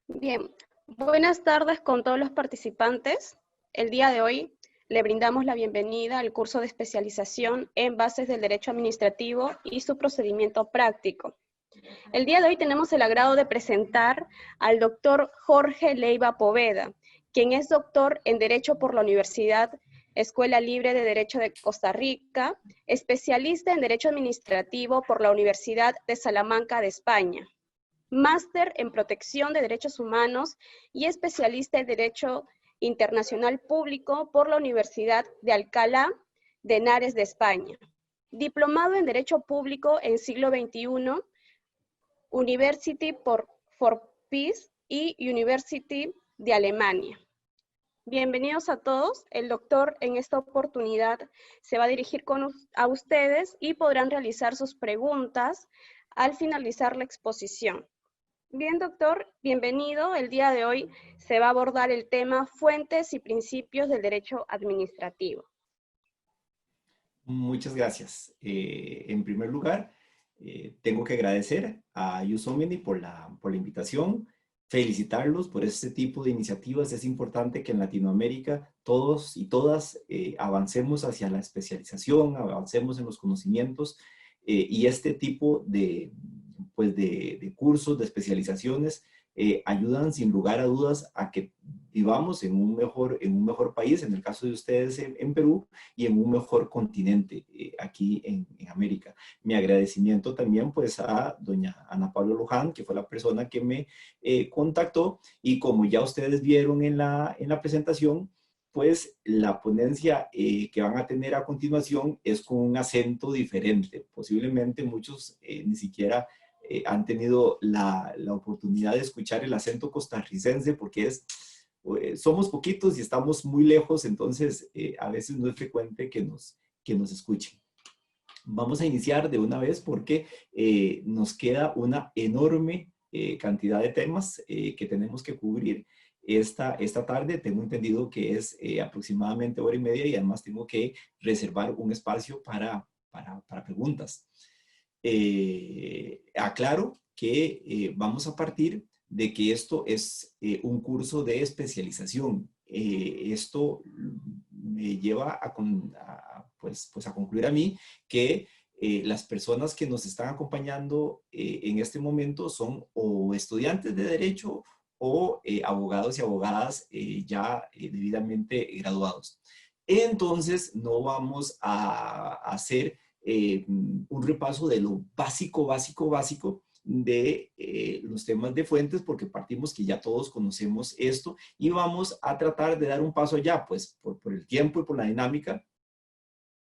Bien, buenas tardes con todos los participantes. El día de hoy le brindamos la bienvenida al curso de especialización en bases del derecho administrativo y su procedimiento práctico. El día de hoy tenemos el agrado de presentar al doctor Jorge Leiva Poveda, quien es doctor en Derecho por la Universidad Escuela Libre de Derecho de Costa Rica, especialista en Derecho Administrativo por la Universidad de Salamanca de España, máster en Protección de Derechos Humanos y especialista en Derecho Internacional Público por la Universidad de Alcalá de Henares de España. Diplomado en Derecho Público en siglo XXI, University for Peace y University de Alemania. Bienvenidos a todos. El doctor en esta oportunidad se va a dirigir a ustedes y podrán realizar sus preguntas al finalizar la exposición. Bien, doctor, bienvenido. El día de hoy se va a abordar el tema fuentes y principios del derecho administrativo. Muchas gracias. En primer lugar, tengo que agradecer a Usomini por la invitación, felicitarlos por este tipo de iniciativas. Es importante que en Latinoamérica todos y todas avancemos hacia la especialización, avancemos en los conocimientos y este tipo de cursos, de especializaciones, ayudan sin lugar a dudas a que vivamos en un mejor país, en el caso de ustedes en Perú, y en un mejor continente aquí en América. Mi agradecimiento también pues a doña Ana Paula Luján, que fue la persona que me contactó, y como ya ustedes vieron en la presentación, pues la ponencia que van a tener a continuación es con un acento diferente. Posiblemente muchos ni siquiera han tenido la oportunidad de escuchar el acento costarricense porque somos poquitos y estamos muy lejos, entonces a veces no es frecuente que nos escuchen. Vamos a iniciar de una vez porque nos queda una enorme cantidad de temas que tenemos que cubrir esta tarde. Tengo entendido que es aproximadamente hora y media y además tengo que reservar un espacio para preguntas. Aclaro que vamos a partir de que esto es un curso de especialización. Esto me lleva a concluir a mí que las personas que nos están acompañando en este momento son o estudiantes de Derecho o abogados y abogadas ya debidamente graduados. Entonces, no vamos a hacer un repaso de lo básico de los temas de fuentes, porque partimos que ya todos conocemos esto y vamos a tratar de dar un paso allá, pues por el tiempo y por la dinámica,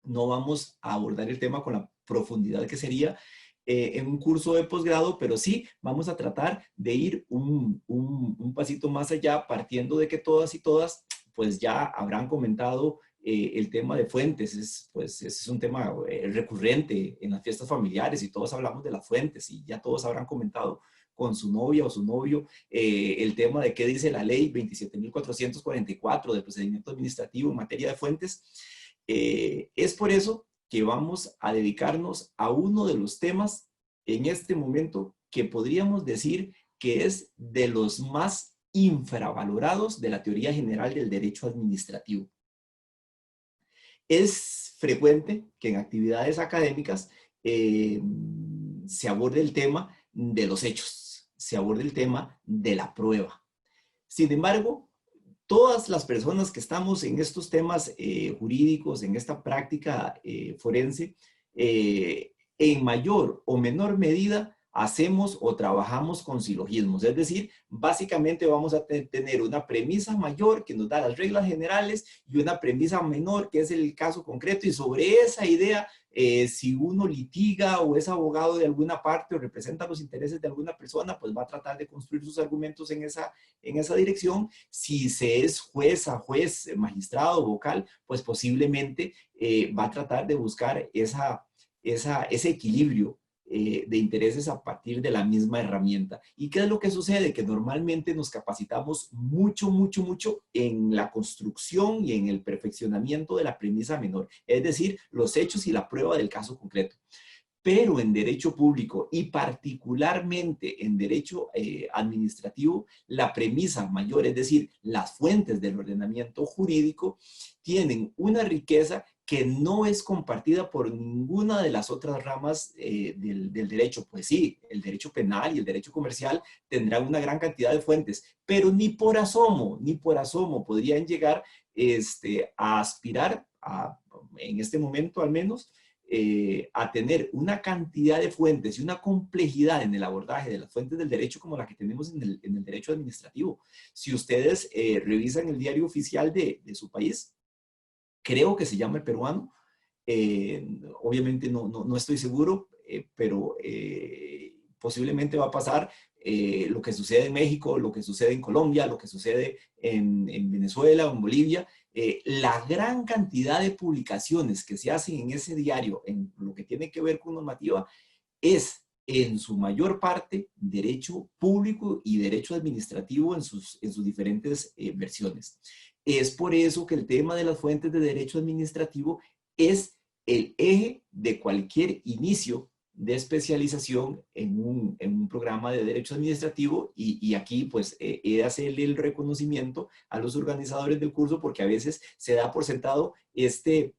no vamos a abordar el tema con la profundidad que sería en un curso de posgrado, pero sí vamos a tratar de ir un pasito más allá, partiendo de que todas y todas pues ya habrán comentado el tema de fuentes. Pues es un tema recurrente en las fiestas familiares y todos hablamos de las fuentes y ya todos habrán comentado con su novia o su novio el tema de qué dice la ley 27.444 de procedimiento administrativo en materia de fuentes. Es por eso que vamos a dedicarnos a uno de los temas en este momento que podríamos decir que es de los más infravalorados de la teoría general del derecho administrativo. Es frecuente que en actividades académicas se aborde el tema de los hechos, se aborde el tema de la prueba. Sin embargo, todas las personas que estamos en estos temas jurídicos, en esta práctica forense, en mayor o menor medida hacemos o trabajamos con silogismos. Es decir, básicamente vamos a tener una premisa mayor que nos da las reglas generales y una premisa menor que es el caso concreto, y sobre esa idea, si uno litiga o es abogado de alguna parte o representa los intereses de alguna persona, pues va a tratar de construir sus argumentos en esa dirección. Si se es jueza, juez, magistrado, vocal, pues posiblemente va a tratar de buscar ese equilibrio de intereses a partir de la misma herramienta. ¿Y qué es lo que sucede? Que normalmente nos capacitamos mucho en la construcción y en el perfeccionamiento de la premisa menor, es decir, los hechos y la prueba del caso concreto. pero en derecho público y particularmente en derecho administrativo, la premisa mayor, es decir, las fuentes del ordenamiento jurídico, tienen una riqueza que no es compartida por ninguna de las otras ramas del derecho. Pues sí, el derecho penal y el derecho comercial tendrán una gran cantidad de fuentes, pero ni por asomo podrían llegar a aspirar, en este momento al menos, a tener una cantidad de fuentes y una complejidad en el abordaje de las fuentes del derecho como la que tenemos en el derecho administrativo. Si ustedes revisan el diario oficial de su país, creo que se llama El Peruano, obviamente no estoy seguro, pero posiblemente va a pasar lo que sucede en México, lo que sucede en Colombia, lo que sucede en Venezuela o en Bolivia. La gran cantidad de publicaciones que se hacen en ese diario, en lo que tiene que ver con normativa, es en su mayor parte derecho público y derecho administrativo en sus diferentes versiones. Es por eso que el tema de las fuentes de derecho administrativo es el eje de cualquier inicio de especialización en un programa de derecho administrativo, y aquí pues he de hacerle el reconocimiento a los organizadores del curso, porque a veces se da por sentado este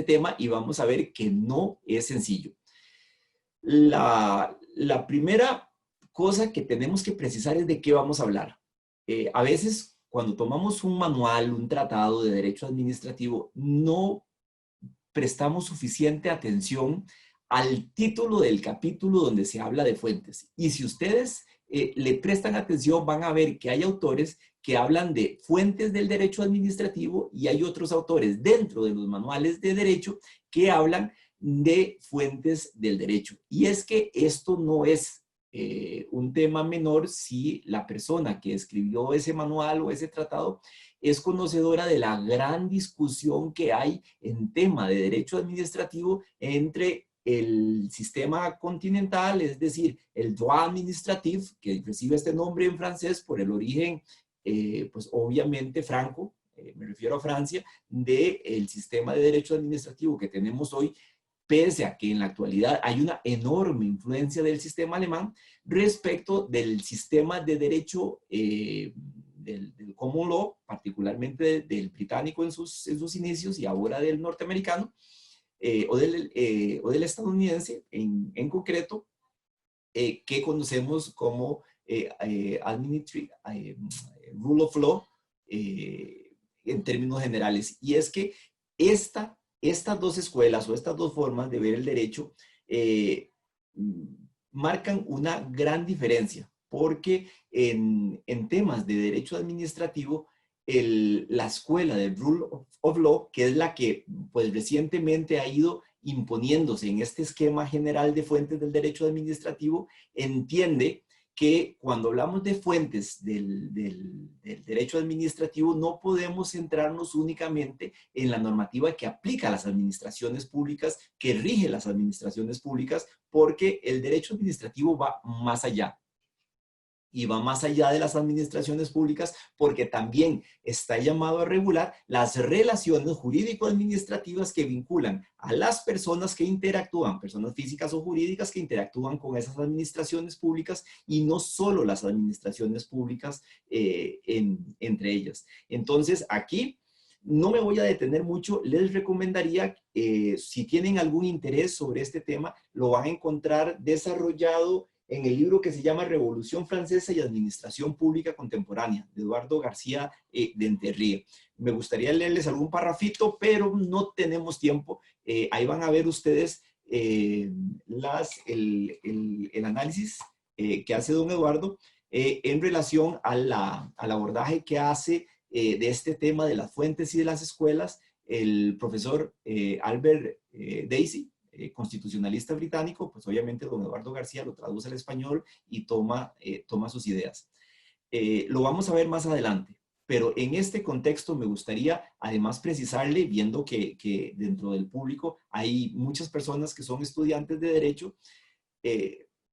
tema y vamos a ver que no es sencillo. La primera cosa que tenemos que precisar es de qué vamos a hablar. A veces cuando tomamos un manual, un tratado de derecho administrativo, no prestamos suficiente atención al título del capítulo donde se habla de fuentes. Y si ustedes le prestan atención, van a ver que hay autores que hablan de fuentes del derecho administrativo y hay otros autores dentro de los manuales de derecho que hablan de fuentes del derecho. Y es que esto no es un tema menor si la persona que escribió ese manual o ese tratado es conocedora de la gran discusión que hay en tema de derecho administrativo entre el sistema continental, es decir, el droit administratif, que recibe este nombre en francés por el origen, pues obviamente franco, me refiero a Francia, del sistema de derecho administrativo que tenemos hoy, pese a que en la actualidad hay una enorme influencia del sistema alemán respecto del sistema de derecho del common law, particularmente del británico en sus inicios y ahora del norteamericano, o del estadounidense en concreto, que conocemos como rule of law en términos generales. Y es que estas dos escuelas o estas dos formas de ver el derecho marcan una gran diferencia, porque en temas de derecho administrativo, la escuela del Rule of Law, que es la que pues recientemente ha ido imponiéndose en este esquema general de fuentes del derecho administrativo, entiende que cuando hablamos de fuentes del derecho administrativo no podemos centrarnos únicamente en la normativa que aplica a las administraciones públicas, que rige las administraciones públicas, porque el derecho administrativo va más allá. Y va más allá de las administraciones públicas porque también está llamado a regular las relaciones jurídico-administrativas que vinculan a las personas que interactúan, personas físicas o jurídicas que interactúan con esas administraciones públicas, y no solo las administraciones públicas entre ellas. Entonces, aquí no me voy a detener mucho. Les recomendaría, si tienen algún interés sobre este tema, lo van a encontrar desarrollado en el libro que se llama Revolución Francesa y Administración Pública Contemporánea, de Eduardo García de Enterría. Me gustaría leerles algún parrafito, pero no tenemos tiempo. Ahí van a ver ustedes el análisis que hace don Eduardo en relación al abordaje que hace de este tema de las fuentes y de las escuelas el profesor Albert Dacey, constitucionalista británico. Pues obviamente don Eduardo García lo traduce al español y toma sus ideas. Lo vamos a ver más adelante, pero en este contexto me gustaría además precisarle, viendo que dentro del público hay muchas personas que son estudiantes de Derecho.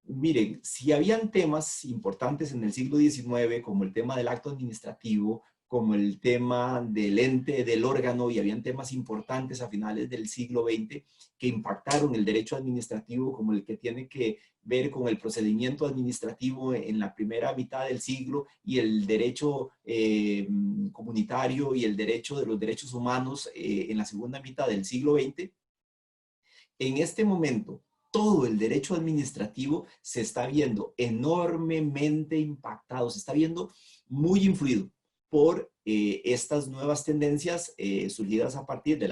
Miren, si habían temas importantes en el siglo XIX, como el tema del acto administrativo, como el tema del ente del órgano, y habían temas importantes a finales del siglo XX que impactaron el derecho administrativo, como el que tiene que ver con el procedimiento administrativo en la primera mitad del siglo, y el derecho comunitario y el derecho de los derechos humanos en la segunda mitad del siglo XX. En este momento, todo el derecho administrativo se está viendo enormemente impactado, se está viendo muy influido por estas nuevas tendencias surgidas a partir de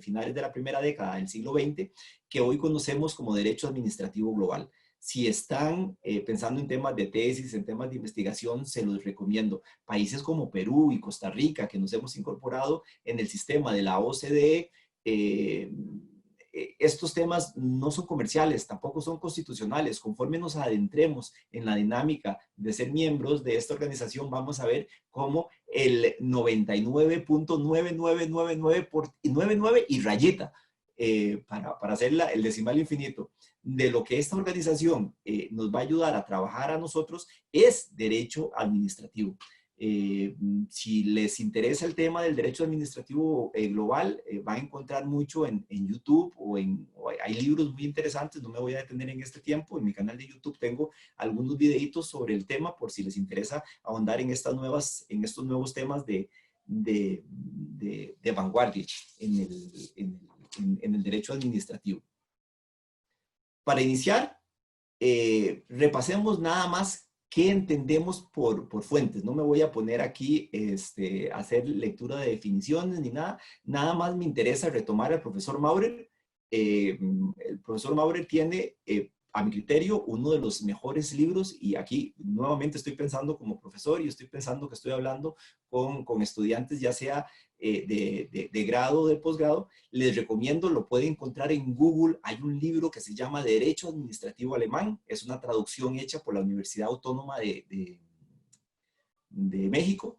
finales de la primera década del siglo XX, que hoy conocemos como derecho administrativo global. Si están pensando en temas de tesis, en temas de investigación, se los recomiendo. Países como Perú y Costa Rica, que nos hemos incorporado en el sistema de la OCDE, estos temas no son comerciales, tampoco son constitucionales. Conforme nos adentremos en la dinámica de ser miembros de esta organización, vamos a ver cómo el 99.9999 por 99 y rayita, para hacer el decimal infinito, de lo que esta organización nos va a ayudar a trabajar a nosotros es derecho administrativo. Si les interesa el tema del derecho administrativo global, va a encontrar mucho en YouTube o hay libros muy interesantes. No me voy a detener en este tiempo. En mi canal de YouTube tengo algunos videitos sobre el tema por si les interesa ahondar en estos nuevos temas de vanguardia en el derecho administrativo. Para iniciar, repasemos nada más ¿qué entendemos por fuentes? No me voy a poner aquí a hacer lectura de definiciones ni nada. Nada más me interesa retomar al profesor Maurer. El profesor Maurer tiene, a mi criterio, uno de los mejores libros, y aquí nuevamente estoy pensando como profesor y estoy pensando que estoy hablando con estudiantes, ya sea de grado o de posgrado. Les recomiendo, lo pueden encontrar en Google. Hay un libro que se llama Derecho Administrativo Alemán. Es una traducción hecha por la Universidad Autónoma de México.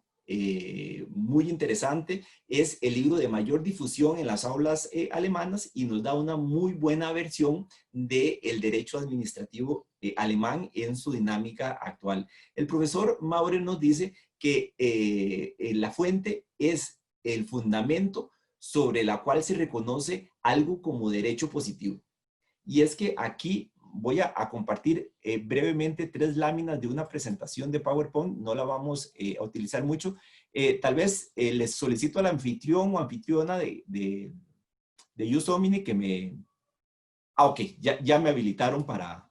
Muy interesante. Es el libro de mayor difusión en las aulas alemanas y nos da una muy buena versión del derecho administrativo alemán en su dinámica actual. El profesor Maurer nos dice que la fuente es el fundamento sobre la cual se reconoce algo como derecho positivo. Y es que aquí voy a compartir brevemente 3 láminas de una presentación de PowerPoint. No la vamos a utilizar mucho. Tal vez les solicito al anfitrión o anfitriona de Just Omni que me... ok, ya me habilitaron para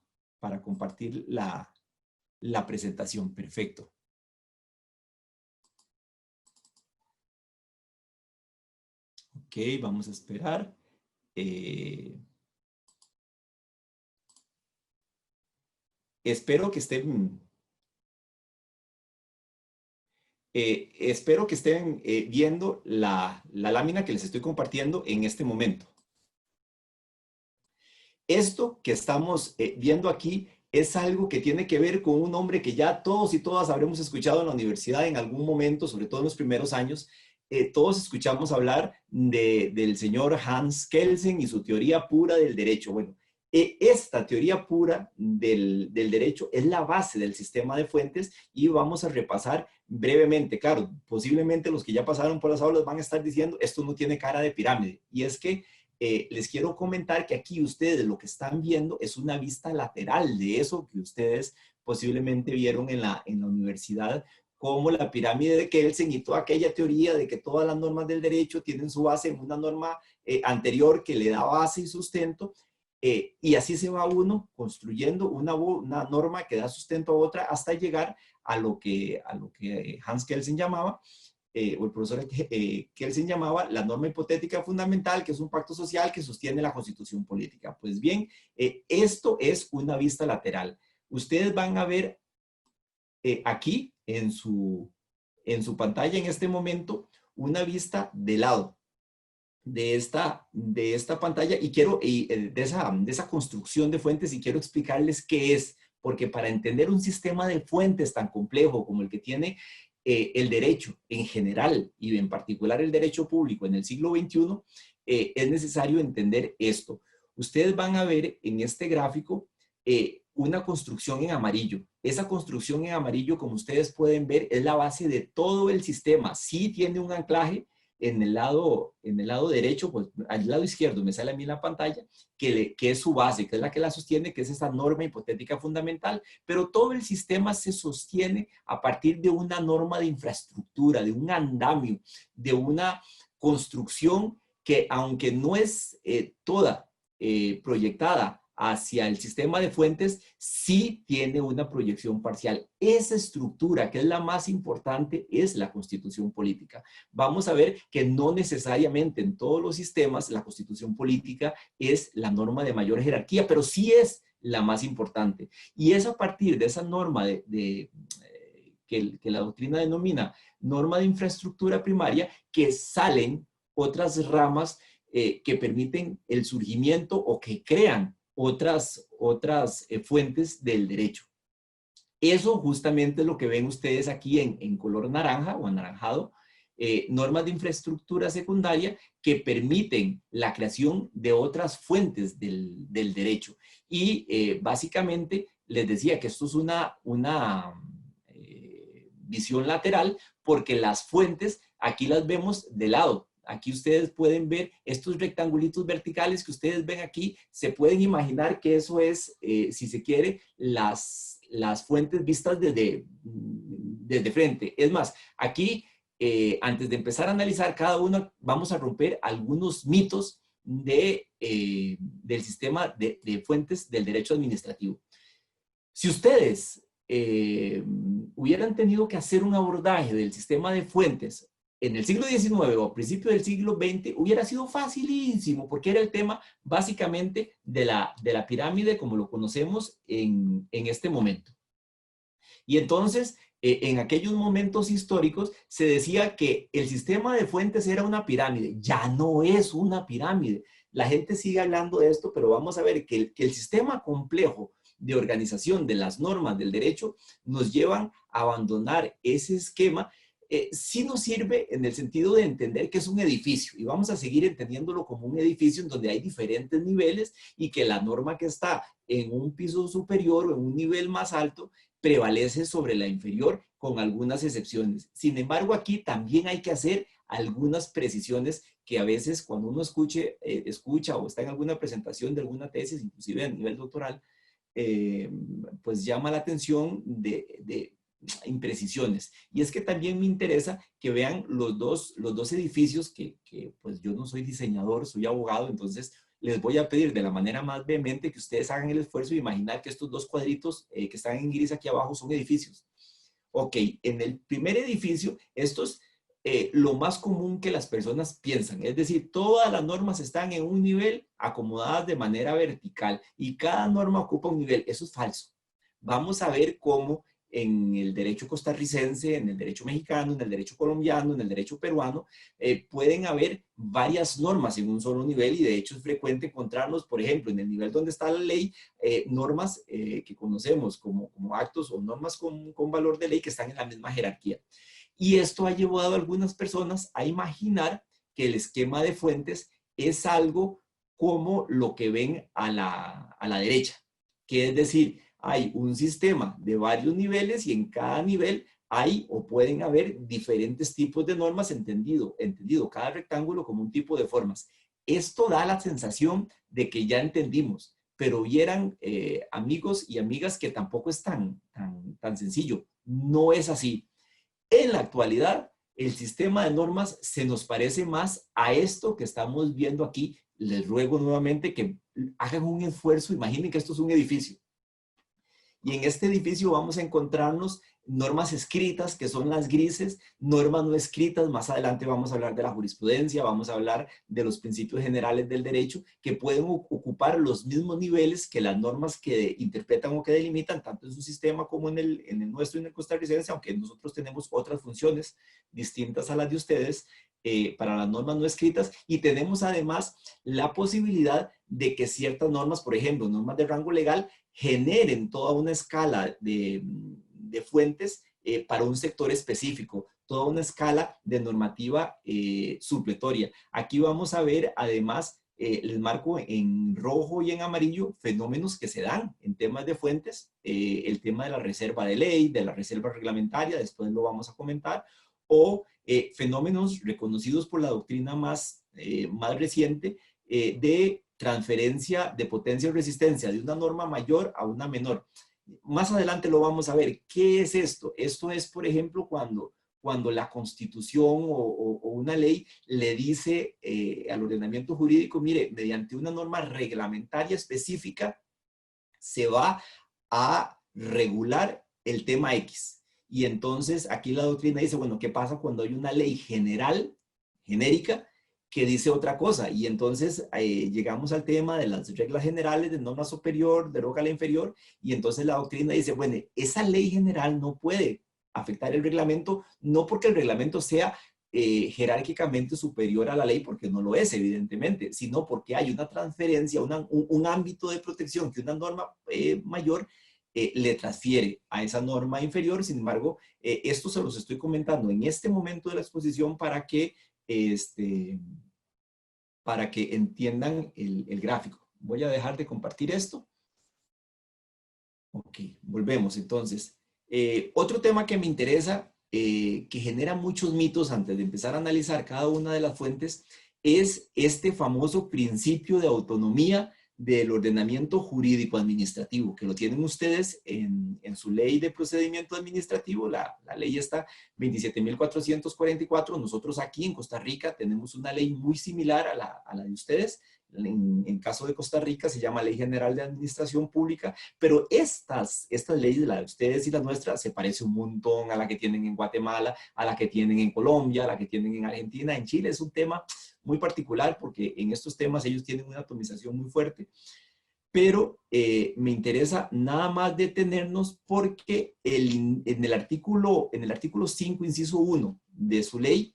compartir la presentación. Perfecto. Ok, vamos a esperar. Espero que estén viendo la lámina que les estoy compartiendo en este momento. Esto que estamos viendo aquí es algo que tiene que ver con un hombre que ya todos y todas habremos escuchado en la universidad en algún momento, sobre todo en los primeros años. Todos escuchamos hablar del señor Hans Kelsen y su teoría pura del derecho. Bueno, esta teoría pura del derecho es la base del sistema de fuentes y vamos a repasar brevemente. Claro, posiblemente los que ya pasaron por las aulas van a estar diciendo esto no tiene cara de pirámide, y es que les quiero comentar que aquí ustedes lo que están viendo es una vista lateral de eso que ustedes posiblemente vieron en la universidad, como la pirámide de Kelsen y toda aquella teoría de que todas las normas del derecho tienen su base en una norma anterior que le da base y sustento. Y así se va uno construyendo una norma que da sustento a otra hasta llegar a lo que Hans Kelsen llamaba, o el profesor Kelsen llamaba la norma hipotética fundamental, que es un pacto social que sostiene la constitución política. Pues bien, esto es una vista lateral. Ustedes van a ver aquí en su pantalla en este momento una vista de lado de esta pantalla y de esa construcción de fuentes, y quiero explicarles qué es, porque para entender un sistema de fuentes tan complejo como el que tiene el derecho en general y en particular el derecho público en el siglo XXI, es necesario entender esto. Ustedes van a ver en este gráfico una construcción en amarillo. Esa construcción en amarillo, como ustedes pueden ver, es la base de todo el sistema. Sí tiene un anclaje en el lado derecho, pues al lado izquierdo me sale a mí en la pantalla, que es su base, que es la que la sostiene, que es esa norma hipotética fundamental, pero todo el sistema se sostiene a partir de una norma de infraestructura, de un andamio, de una construcción que, aunque no es toda proyectada hacia el sistema de fuentes, sí tiene una proyección parcial. Esa estructura, que es la más importante, es la constitución política. Vamos a ver que no necesariamente en todos los sistemas la constitución política es la norma de mayor jerarquía, pero sí es la más importante. Y es a partir de esa norma que la doctrina denomina norma de infraestructura primaria que salen otras ramas que permiten el surgimiento o que crean otras fuentes del derecho. Eso justamente es lo que ven ustedes aquí en color naranja o anaranjado, normas de infraestructura secundaria que permiten la creación de otras fuentes del derecho. Y básicamente les decía que esto es una visión lateral porque las fuentes aquí las vemos de lado. Aquí ustedes pueden ver estos rectangulitos verticales que ustedes ven aquí. Se pueden imaginar que eso es, si se quiere, las fuentes vistas desde frente. Es más, aquí, antes de empezar a analizar cada uno, vamos a romper algunos mitos del sistema de fuentes del derecho administrativo. Si ustedes hubieran tenido que hacer un abordaje del sistema de fuentes en el siglo XIX o a principios del siglo XX, hubiera sido facilísimo, porque era el tema básicamente de la pirámide como lo conocemos en este momento. Y entonces, en aquellos momentos históricos, se decía que el sistema de fuentes era una pirámide. Ya no es una pirámide. La gente sigue hablando de esto, pero vamos a ver que el sistema complejo de organización de las normas del derecho nos llevan a abandonar ese esquema. Sí nos sirve en el sentido de entender que es un edificio y vamos a seguir entendiéndolo como un edificio en donde hay diferentes niveles y que la norma que está en un piso superior o en un nivel más alto prevalece sobre la inferior con algunas excepciones. Sin embargo, aquí también hay que hacer algunas precisiones que a veces cuando uno escucha o está en alguna presentación de alguna tesis, inclusive a nivel doctoral, pues llama la atención de imprecisiones. Y es que también me interesa que vean los dos edificios que pues yo no soy diseñador, soy abogado, entonces les voy a pedir de la manera más vehemente que ustedes hagan el esfuerzo de imaginar que estos dos cuadritos que están en gris aquí abajo son edificios. Ok, en el primer edificio, esto es lo más común que las personas piensan, es decir, todas las normas están en un nivel acomodadas de manera vertical y cada norma ocupa un nivel. Eso es falso. Vamos a ver cómo en el derecho costarricense, en el derecho mexicano, en el derecho colombiano, en el derecho peruano, pueden haber varias normas en un solo nivel y de hecho es frecuente encontrarnos, por ejemplo, en el nivel donde está la ley, normas que conocemos como actos o normas con valor de ley que están en la misma jerarquía. Y esto ha llevado a algunas personas a imaginar que el esquema de fuentes es algo como lo que ven a la derecha, que es decir, hay un sistema de varios niveles y en cada nivel hay o pueden haber diferentes tipos de normas, entendido cada rectángulo como un tipo de formas. Esto da la sensación de que ya entendimos, pero vieran amigos y amigas que tampoco es tan sencillo. No es así. En la actualidad, el sistema de normas se nos parece más a esto que estamos viendo aquí. Les ruego nuevamente que hagan un esfuerzo. Imaginen que esto es un edificio. Y en este edificio vamos a encontrarnos normas escritas, que son las grises, normas no escritas. Más adelante vamos a hablar de la jurisprudencia, vamos a hablar de los principios generales del derecho, que pueden ocupar los mismos niveles que las normas que interpretan o que delimitan, tanto en su sistema como en el nuestro y en el costarricense, aunque nosotros tenemos otras funciones distintas a las de ustedes para las normas no escritas. Y tenemos además la posibilidad de que ciertas normas, por ejemplo, normas de rango legal, generen toda una escala de fuentes para un sector específico, toda una escala de normativa supletoria. Aquí vamos a ver además les marco en rojo y en amarillo fenómenos que se dan en temas de fuentes, el tema de la reserva de ley, de la reserva reglamentaria, después lo vamos a comentar, o fenómenos reconocidos por la doctrina más reciente de transferencia de potencia y resistencia de una norma mayor a una menor. Más adelante lo vamos a ver. ¿Qué es esto? Esto es, por ejemplo, cuando la Constitución o una ley le dice al ordenamiento jurídico, mire, mediante una norma reglamentaria específica se va a regular el tema X. Y entonces aquí la doctrina dice, bueno, ¿qué pasa cuando hay una ley general, genérica, que dice otra cosa? Y entonces llegamos al tema de las reglas generales de norma superior, deroga la inferior, y entonces la doctrina dice, bueno, esa ley general no puede afectar el reglamento, no porque el reglamento sea jerárquicamente superior a la ley, porque no lo es, evidentemente, sino porque hay una transferencia, un ámbito de protección que una norma mayor le transfiere a esa norma inferior. Sin embargo, esto se los estoy comentando en este momento de la exposición para que entiendan el gráfico. Voy a dejar de compartir esto. Ok, volvemos entonces. Otro tema que me interesa, que genera muchos mitos antes de empezar a analizar cada una de las fuentes, es este famoso principio de autonomía del ordenamiento jurídico administrativo, que lo tienen ustedes en su ley de procedimiento administrativo. La ley está 27.444. Nosotros aquí en Costa Rica tenemos una ley muy similar a la de ustedes. En caso de Costa Rica se llama Ley General de Administración Pública, pero estas leyes, la de ustedes y la nuestra, se parece un montón a la que tienen en Guatemala, a la que tienen en Colombia, a la que tienen en Argentina, en Chile. Es un tema muy particular porque en estos temas ellos tienen una atomización muy fuerte. Pero me interesa nada más detenernos porque en el artículo 5, inciso 1 de su ley,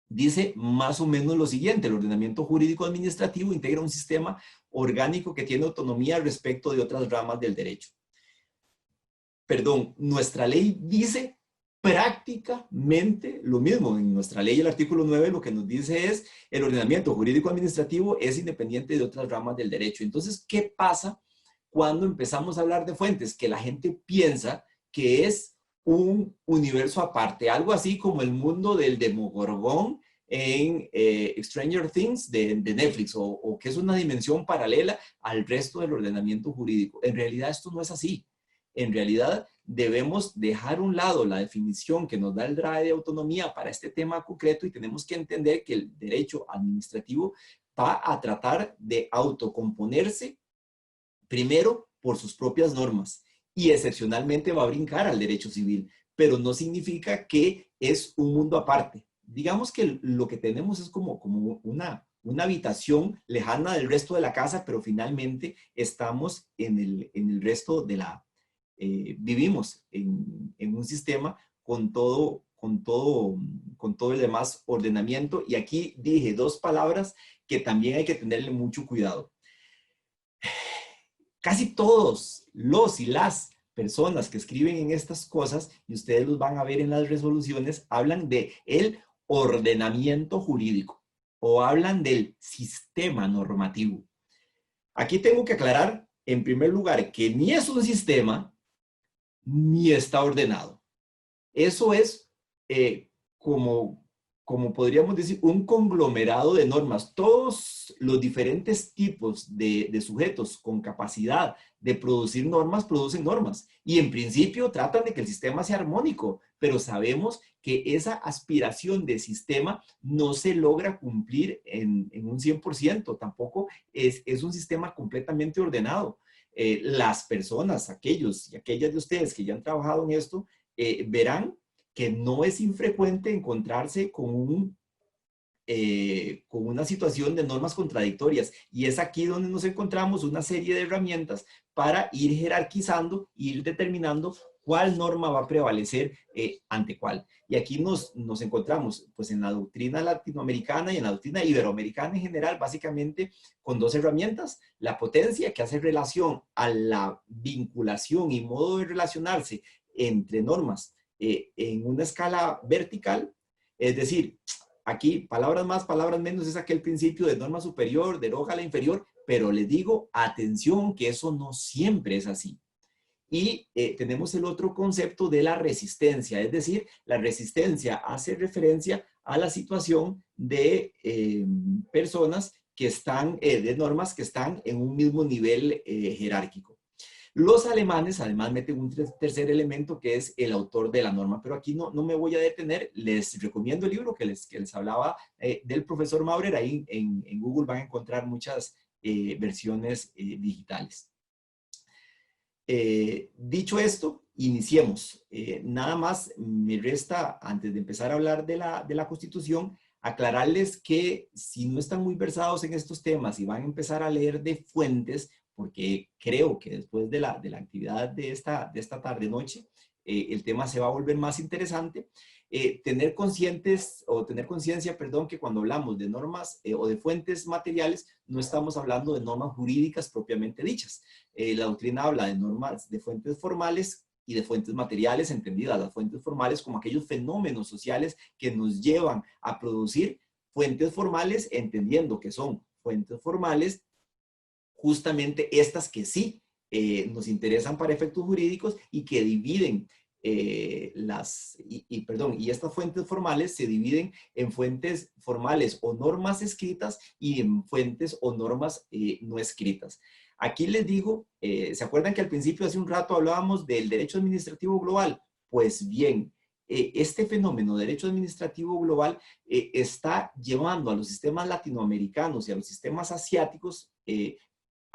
dice más o menos lo siguiente: el ordenamiento jurídico administrativo integra un sistema orgánico que tiene autonomía respecto de otras ramas del derecho. Perdón, nuestra ley dice prácticamente lo mismo. En nuestra ley, el artículo 9, lo que nos dice es el ordenamiento jurídico administrativo es independiente de otras ramas del derecho. Entonces, ¿qué pasa cuando empezamos a hablar de fuentes? Que la gente piensa que es un universo aparte, algo así como el mundo del Demogorgón en Stranger Things de Netflix, o que es una dimensión paralela al resto del ordenamiento jurídico. En realidad esto no es así. En realidad debemos dejar a un lado la definición que nos da el DRAE de autonomía para este tema concreto y tenemos que entender que el derecho administrativo va a tratar de autocomponerse primero por sus propias normas y excepcionalmente va a brincar al derecho civil, pero no significa que es un mundo aparte. Digamos que lo que tenemos es como una habitación lejana del resto de la casa, pero finalmente estamos en el resto de vivimos en un sistema con todo el demás ordenamiento. Y aquí dije dos palabras que también hay que tenerle mucho cuidado. Casi todos los y las personas que escriben en estas cosas, y ustedes los van a ver en las resoluciones, hablan de el ordenamiento jurídico o hablan del sistema normativo. Aquí tengo que aclarar, en primer lugar, que ni es un sistema ni está ordenado. Eso es como podríamos decir, un conglomerado de normas. Todos los diferentes tipos de sujetos con capacidad de producir normas, producen normas. Y en principio tratan de que el sistema sea armónico, pero sabemos que esa aspiración de sistema no se logra cumplir en un 100%. Tampoco es un sistema completamente ordenado. Las personas, aquellos y aquellas de ustedes que ya han trabajado en esto, verán que no es infrecuente encontrarse con una situación de normas contradictorias, y es aquí donde nos encontramos una serie de herramientas para ir jerarquizando, ir determinando cuál norma va a prevalecer ante cuál. Y aquí nos encontramos pues en la doctrina latinoamericana y en la doctrina iberoamericana en general, básicamente con dos herramientas: la potencia, que hace relación a la vinculación y modo de relacionarse entre normas en una escala vertical, es decir, aquí, palabras más, palabras menos, es aquel principio de norma superior, deroga la inferior, pero les digo, atención, que eso no siempre es así. Y tenemos el otro concepto de la resistencia, es decir, la resistencia hace referencia a la situación de personas que están, de normas que están en un mismo nivel jerárquico. Los alemanes además meten un tercer elemento que es el autor de la norma, pero aquí no me voy a detener. Les recomiendo el libro que les hablaba del profesor Maurer. Ahí en Google van a encontrar muchas versiones digitales. Dicho esto, iniciemos. Nada más me resta, antes de empezar a hablar de la Constitución, aclararles que si no están muy versados en estos temas y van a empezar a leer de fuentes, porque creo que después de la actividad de esta tarde-noche, el tema se va a volver más interesante. Tener conciencia, perdón, que cuando hablamos de normas o de fuentes materiales, no estamos hablando de normas jurídicas propiamente dichas. La doctrina habla de normas de fuentes formales y de fuentes materiales, entendidas las fuentes formales como aquellos fenómenos sociales que nos llevan a producir fuentes formales, entendiendo que son fuentes formales justamente estas que sí nos interesan para efectos jurídicos y que dividen y estas fuentes formales se dividen en fuentes formales o normas escritas y en fuentes o normas no escritas. Aquí les digo, ¿se acuerdan que al principio hace un rato hablábamos del derecho administrativo global? Pues bien, este fenómeno de derecho administrativo global está llevando a los sistemas latinoamericanos y a los sistemas asiáticos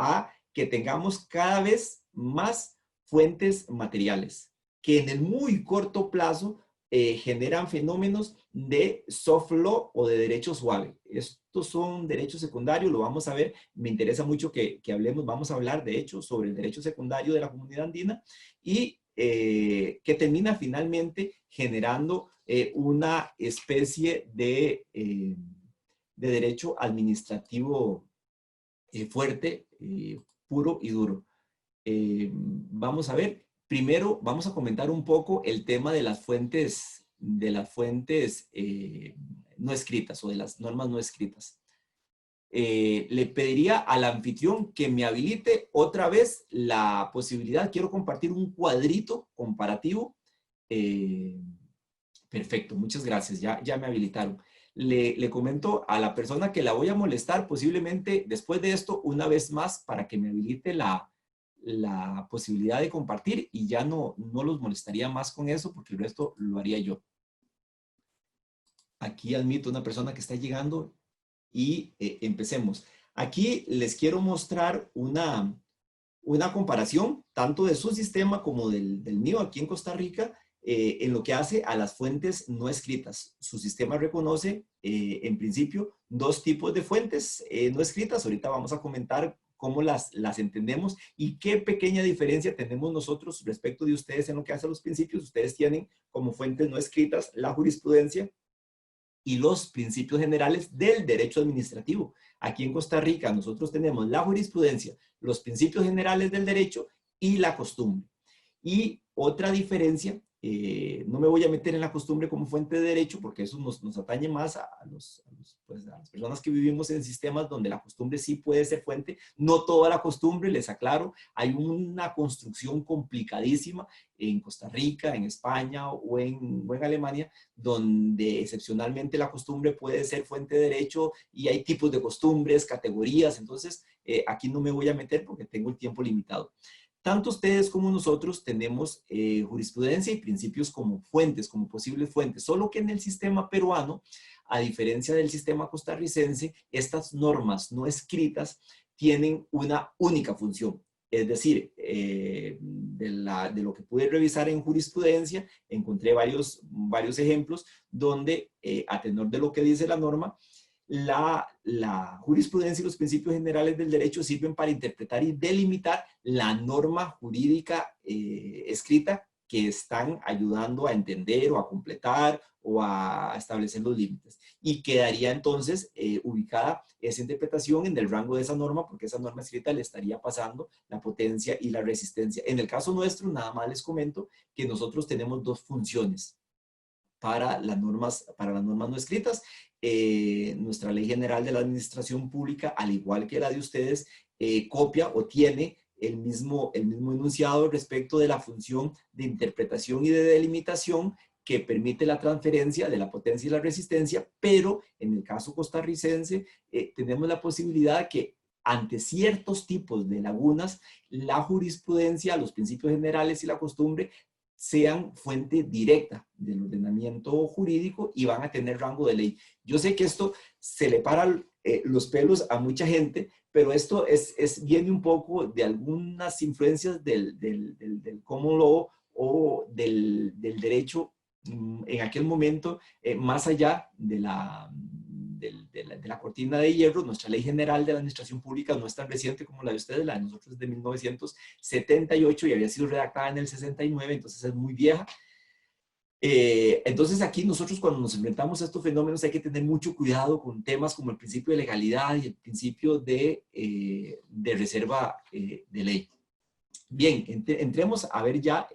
a que tengamos cada vez más fuentes materiales que en el muy corto plazo generan fenómenos de soft law o de derecho suave. Estos son derechos secundarios, lo vamos a ver. Me interesa mucho que hablemos, vamos a hablar de hecho sobre el derecho secundario de la comunidad andina y que termina finalmente generando una especie de derecho administrativo fuerte, puro y duro. Vamos a ver, primero vamos a comentar un poco el tema de las fuentes no escritas o de las normas no escritas. Le pediría al anfitrión que me habilite otra vez la posibilidad. Quiero compartir un cuadrito comparativo. Perfecto, muchas gracias, ya me habilitaron. Le comento a la persona que la voy a molestar posiblemente después de esto una vez más para que me habilite la posibilidad de compartir y ya no los molestaría más con eso porque el resto lo haría yo. Aquí admito una persona que está llegando y empecemos. Aquí les quiero mostrar una comparación tanto de su sistema como del mío aquí en Costa Rica en lo que hace a las fuentes no escritas. Su sistema reconoce, en principio, dos tipos de fuentes no escritas. Ahorita vamos a comentar cómo las entendemos y qué pequeña diferencia tenemos nosotros respecto de ustedes en lo que hace a los principios. Ustedes tienen como fuentes no escritas la jurisprudencia y los principios generales del derecho administrativo. Aquí en Costa Rica nosotros tenemos la jurisprudencia, los principios generales del derecho y la costumbre. Y otra diferencia, no me voy a meter en la costumbre como fuente de derecho porque eso nos atañe más a las personas que vivimos en sistemas donde la costumbre sí puede ser fuente. No toda la costumbre, les aclaro, hay una construcción complicadísima en Costa Rica, en España o en Alemania, donde excepcionalmente la costumbre puede ser fuente de derecho y hay tipos de costumbres, categorías. Entonces, aquí no me voy a meter porque tengo el tiempo limitado. Tanto ustedes como nosotros tenemos jurisprudencia y principios como fuentes, como posibles fuentes, solo que en el sistema peruano, a diferencia del sistema costarricense, estas normas no escritas tienen una única función. Es decir, de lo que pude revisar en jurisprudencia, encontré varios ejemplos donde, a tenor de lo que dice la norma, la jurisprudencia y los principios generales del derecho sirven para interpretar y delimitar la norma jurídica escrita que están ayudando a entender o a completar o a establecer los límites. Y quedaría entonces ubicada esa interpretación en el rango de esa norma porque esa norma escrita le estaría pasando la potencia y la resistencia. En el caso nuestro, nada más les comento que nosotros tenemos dos funciones para las normas no escritas nuestra Ley General de la Administración Pública, al igual que la de ustedes, copia o tiene el mismo enunciado respecto de la función de interpretación y de delimitación que permite la transferencia de la potencia y la resistencia, pero en el caso costarricense tenemos la posibilidad que ante ciertos tipos de lagunas, la jurisprudencia, los principios generales y la costumbre sean fuente directa del ordenamiento jurídico y van a tener rango de ley. Yo sé que esto se le para los pelos a mucha gente, pero esto viene un poco de algunas influencias del common law o del derecho en aquel momento, más allá de la cortina de hierro. Nuestra Ley General de la Administración Pública no es tan reciente como la de ustedes, la de nosotros es de 1978 y había sido redactada en el 69, entonces es muy vieja. Entonces aquí nosotros cuando nos enfrentamos a estos fenómenos hay que tener mucho cuidado con temas como el principio de legalidad y el principio de reserva de ley. Bien, entremos a ver ya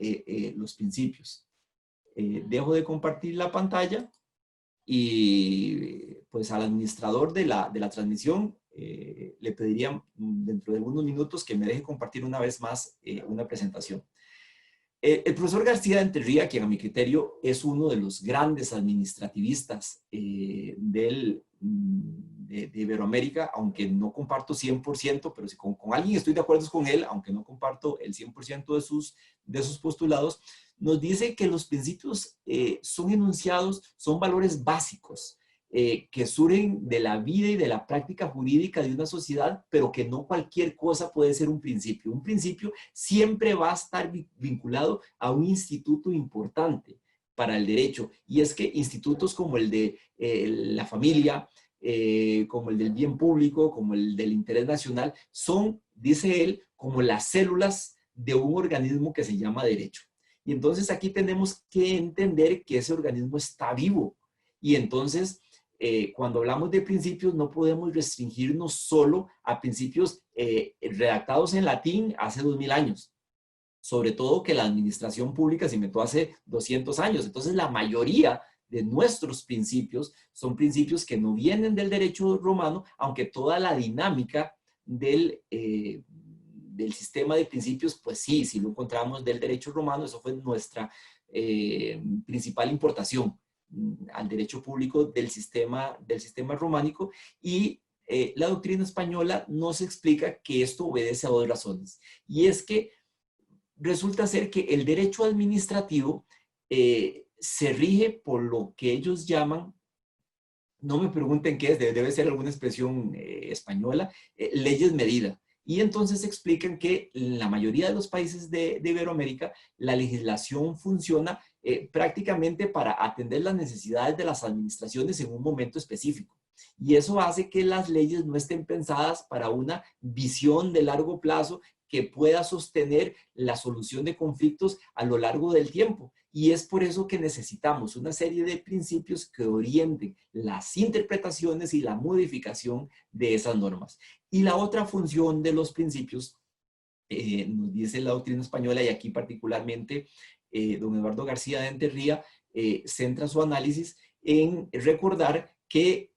los principios. Dejo de compartir la pantalla y pues al administrador de la transmisión le pediría dentro de algunos minutos que me deje compartir una vez más una presentación. El profesor García de Enterría, quien a mi criterio es uno de los grandes administrativistas de Iberoamérica, aunque no comparto 100%, pero si con alguien estoy de acuerdo es con él, aunque no comparto el 100% de sus postulados, nos dice que los principios son enunciados, son valores básicos, que surgen de la vida y de la práctica jurídica de una sociedad, pero que no cualquier cosa puede ser un principio. Un principio siempre va a estar vinculado a un instituto importante para el derecho, y es que institutos como el de la familia, como el del bien público, como el del interés nacional, son, dice él, como las células de un organismo que se llama derecho. Y entonces aquí tenemos que entender que ese organismo está vivo, y entonces cuando hablamos de principios no podemos restringirnos solo a principios redactados en latín hace 2000 años. Sobre todo que la administración pública se inventó hace 200 años. Entonces la mayoría de nuestros principios son principios que no vienen del derecho romano, aunque toda la dinámica del sistema de principios, pues sí, si lo encontramos del derecho romano. Eso fue nuestra principal importación al derecho público del sistema románico, y la doctrina española nos explica que esto obedece a dos razones, y es que resulta ser que el derecho administrativo se rige por lo que ellos llaman, no me pregunten qué es, debe ser alguna expresión española, leyes medida. Y entonces explican que en la mayoría de los países de Iberoamérica la legislación funciona prácticamente para atender las necesidades de las administraciones en un momento específico. Y eso hace que las leyes no estén pensadas para una visión de largo plazo que pueda sostener la solución de conflictos a lo largo del tiempo. Y es por eso que necesitamos una serie de principios que orienten las interpretaciones y la modificación de esas normas. Y la otra función de los principios, nos dice la doctrina española, y aquí particularmente don Eduardo García de Enterría centra su análisis en recordar que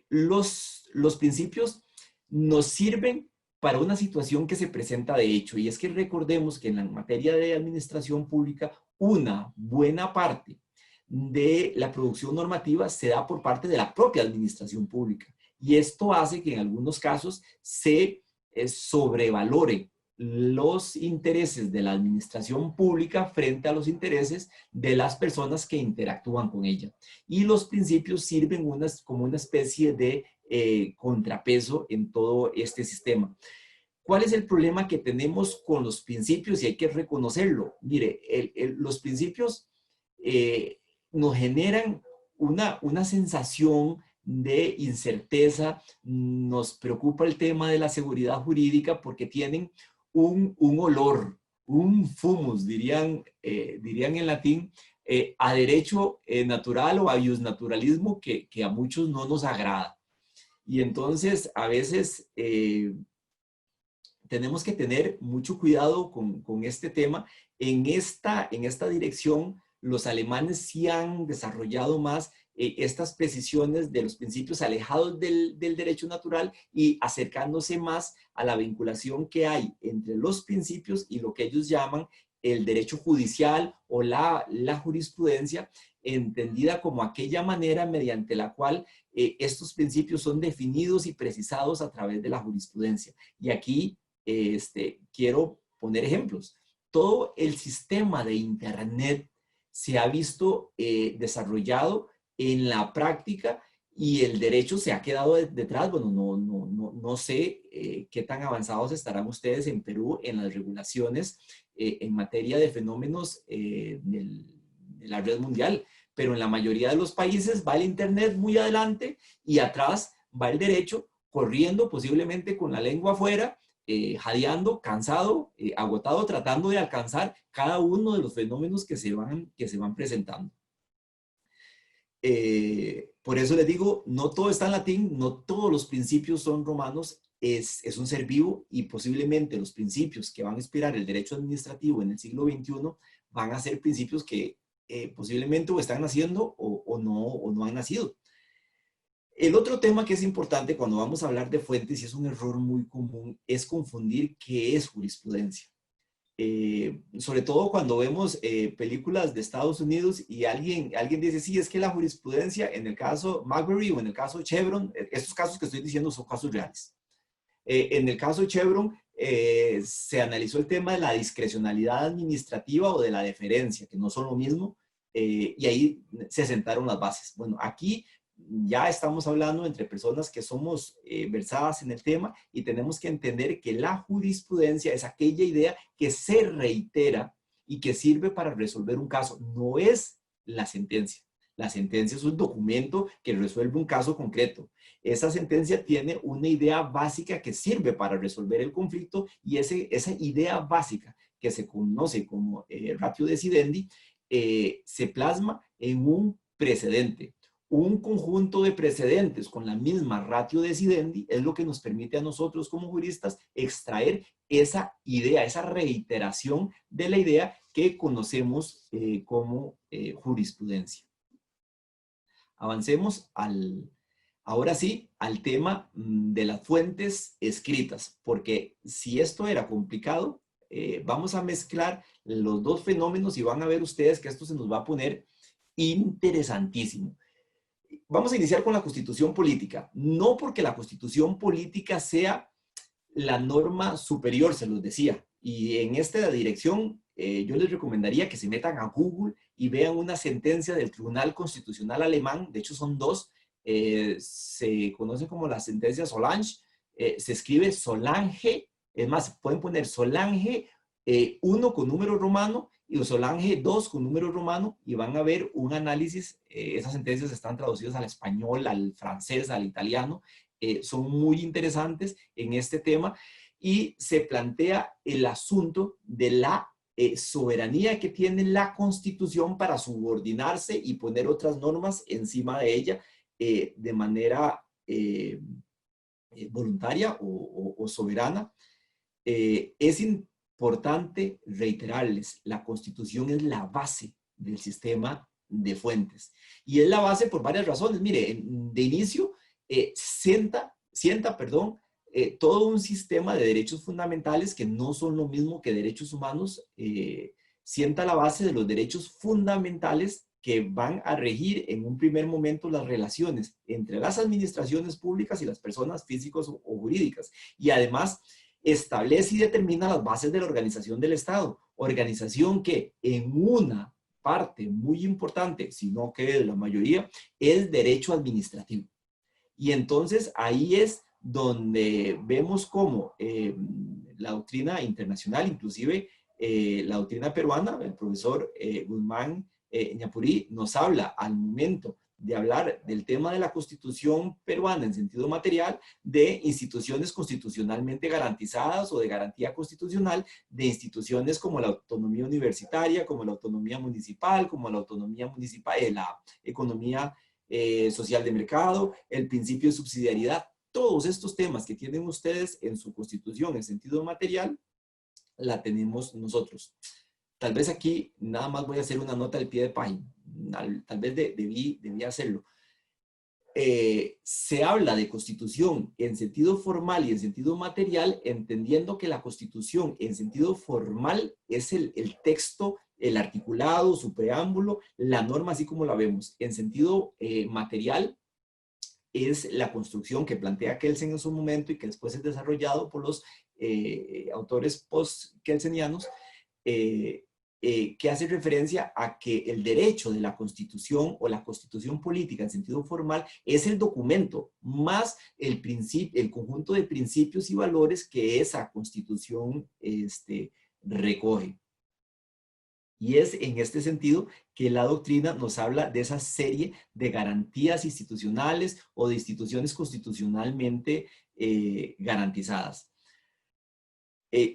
los principios nos sirven para una situación que se presenta de hecho, y es que recordemos que en la materia de administración pública una buena parte de la producción normativa se da por parte de la propia administración pública, y esto hace que en algunos casos se sobrevalore los intereses de la administración pública frente a los intereses de las personas que interactúan con ella. Y los principios sirven como una especie de contrapeso en todo este sistema. ¿Cuál es el problema que tenemos con los principios? Y hay que reconocerlo. Mire, los principios nos generan una sensación de incerteza. Nos preocupa el tema de la seguridad jurídica porque tienen un olor, un fumus, dirían en latín, a derecho natural o a iusnaturalismo que a muchos no nos agrada. Y entonces a veces tenemos que tener mucho cuidado con este tema en esta dirección, los alemanes sí han desarrollado más estas precisiones de los principios alejados del derecho natural y acercándose más a la vinculación que hay entre los principios y lo que ellos llaman el derecho judicial o la jurisprudencia, entendida como aquella manera mediante la cual estos principios son definidos y precisados a través de la jurisprudencia. Y aquí quiero poner ejemplos. Todo el sistema de Internet se ha visto desarrollado en la práctica y el derecho se ha quedado detrás. Bueno, no sé qué tan avanzados estarán ustedes en Perú en las regulaciones en materia de fenómenos de la red mundial, pero en la mayoría de los países va el Internet muy adelante y atrás va el derecho corriendo posiblemente con la lengua afuera, jadeando, cansado, agotado, tratando de alcanzar cada uno de los fenómenos que se van presentando. Por eso les digo, no todo está en latín, no todos los principios son romanos, es un ser vivo y posiblemente los principios que van a inspirar el derecho administrativo en el siglo XXI van a ser principios que posiblemente o están naciendo o no han nacido. El otro tema que es importante cuando vamos a hablar de fuentes, y es un error muy común, es confundir qué es jurisprudencia. Sobre todo cuando vemos películas de Estados Unidos y alguien dice, sí, es que la jurisprudencia, en el caso Marbury o en el caso Chevron, estos casos que estoy diciendo son casos reales. En el caso Chevron, se analizó el tema de la discrecionalidad administrativa o de la deferencia, que no son lo mismo, y ahí se sentaron las bases. Bueno, aquí ya estamos hablando entre personas que somos versadas en el tema y tenemos que entender que la jurisprudencia es aquella idea que se reitera y que sirve para resolver un caso, no es la sentencia. La sentencia es un documento que resuelve un caso concreto. Esa sentencia tiene una idea básica que sirve para resolver el conflicto y esa idea básica que se conoce como ratio decidendi se plasma en un precedente. Un conjunto de precedentes con la misma ratio decidendi es lo que nos permite a nosotros como juristas extraer esa idea, esa reiteración de la idea que conocemos como jurisprudencia. Avancemos ahora sí al tema de las fuentes escritas, porque si esto era complicado, vamos a mezclar los dos fenómenos y van a ver ustedes que esto se nos va a poner interesantísimo. Vamos a iniciar con la Constitución política. No porque la Constitución política sea la norma superior, se los decía. Y en esta dirección, yo les recomendaría que se metan a Google y vean una sentencia del Tribunal Constitucional Alemán. De hecho, son dos. Se conocen como la sentencia Solange. Se escribe Solange. Es más, pueden poner Solange 1 con número romano y Solange 2 con número romano y van a ver un análisis. Esas sentencias están traducidas al español, al francés, al italiano. Son muy interesantes en este tema y se plantea el asunto de la soberanía que tiene la Constitución para subordinarse y poner otras normas encima de ella de manera voluntaria o soberana. Es importante reiterarles, la Constitución es la base del sistema de fuentes. Y es la base por varias razones. Mire, de inicio, sienta todo un sistema de derechos fundamentales que no son lo mismo que derechos humanos. Sienta la base de los derechos fundamentales que van a regir en un primer momento las relaciones entre las administraciones públicas y las personas físicas o jurídicas. Y además establece y determina las bases de la organización del Estado. Organización que en una parte muy importante, si no que la mayoría, es derecho administrativo. Y entonces ahí es donde vemos cómo la doctrina internacional, inclusive la doctrina peruana, el profesor Guzmán Ñapurí nos habla al momento de hablar del tema de la Constitución peruana en sentido material, de instituciones constitucionalmente garantizadas o de garantía constitucional, de instituciones como la autonomía universitaria, como la autonomía municipal, como la autonomía municipal, la economía social de mercado, el principio de subsidiariedad. Todos estos temas que tienen ustedes en su Constitución en sentido material, la tenemos nosotros. tal vez aquí nada más voy a hacer una nota al pie de página, tal vez debí hacerlo. Se habla de constitución en sentido formal y en sentido material, entendiendo que la constitución en sentido formal es el texto, el articulado, su preámbulo, la norma así como la vemos. En sentido material es la construcción que plantea Kelsen en su momento y que después es desarrollado por los autores post-kelsenianos, que hace referencia a que el derecho de la Constitución o la Constitución política en sentido formal es el documento más el conjunto de principios y valores que esa Constitución recoge. Y es en este sentido que la doctrina nos habla de esa serie de garantías institucionales o de instituciones constitucionalmente garantizadas.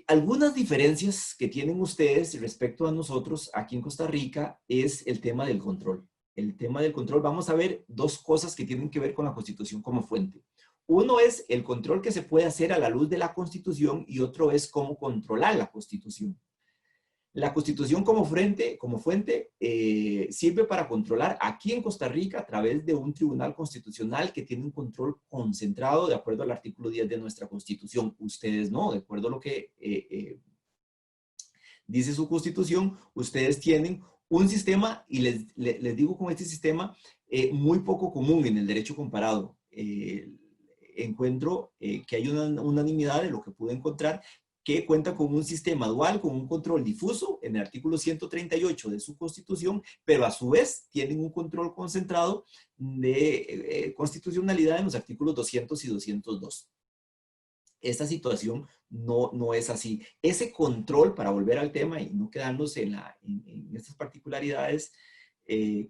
Algunas diferencias que tienen ustedes respecto a nosotros aquí en Costa Rica es el tema del control. El tema del control, vamos a ver dos cosas que tienen que ver con la Constitución como fuente. Uno es el control que se puede hacer a la luz de la Constitución y otro es cómo controlar la Constitución. La Constitución como fuente sirve para controlar aquí en Costa Rica a través de un tribunal constitucional que tiene un control concentrado de acuerdo al artículo 10 de nuestra Constitución. Ustedes no, de acuerdo a lo que dice su Constitución, ustedes tienen un sistema, y les digo con este sistema, muy poco común en el derecho comparado. Encuentro que hay una unanimidad de lo que pude encontrar, que cuenta con un sistema dual, con un control difuso en el artículo 138 de su Constitución, pero a su vez tienen un control concentrado de constitucionalidad en los artículos 200 y 202. Esta situación no es así. Ese control, para volver al tema y no quedarnos en estas particularidades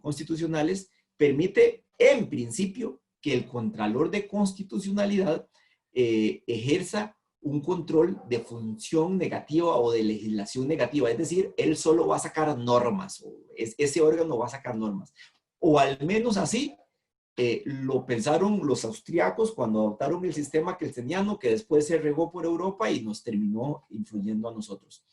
constitucionales, permite en principio que el Contralor de Constitucionalidad ejerza un control de función negativa o de legislación negativa. Es decir, él solo va a sacar normas, ese órgano va a sacar normas. O al menos así lo pensaron los austriacos cuando adoptaron el sistema kelseniano, que después se regó por Europa y nos terminó influyendo a nosotros.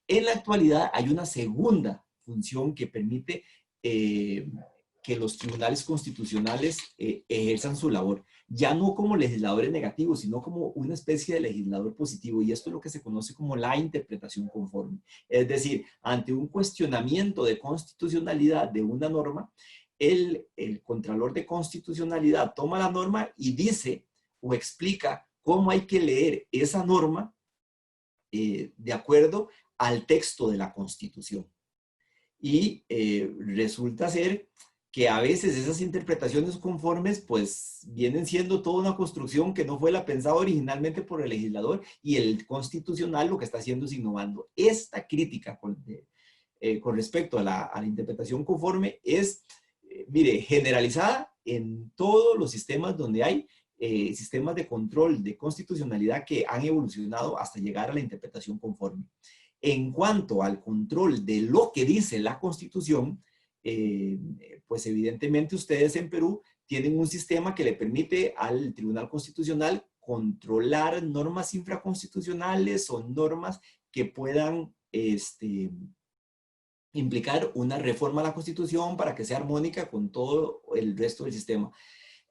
En la actualidad hay una segunda función que permite que los tribunales constitucionales ejerzan su labor, ya no como legisladores negativos, sino como una especie de legislador positivo, y esto es lo que se conoce como la interpretación conforme. Es decir, ante un cuestionamiento de constitucionalidad de una norma, el Contralor de Constitucionalidad toma la norma y dice o explica cómo hay que leer esa norma de acuerdo al texto de la Constitución. Y resulta ser que a veces esas interpretaciones conformes pues vienen siendo toda una construcción que no fue la pensada originalmente por el legislador, y el constitucional lo que está haciendo es innovando. Esta crítica con respecto a la interpretación conforme es, mire, generalizada en todos los sistemas donde hay sistemas de control de constitucionalidad que han evolucionado hasta llegar a la interpretación conforme. En cuanto al control de lo que dice la Constitución, pues evidentemente ustedes en Perú tienen un sistema que le permite al Tribunal Constitucional controlar normas infraconstitucionales o normas que puedan implicar una reforma a la Constitución para que sea armónica con todo el resto del sistema.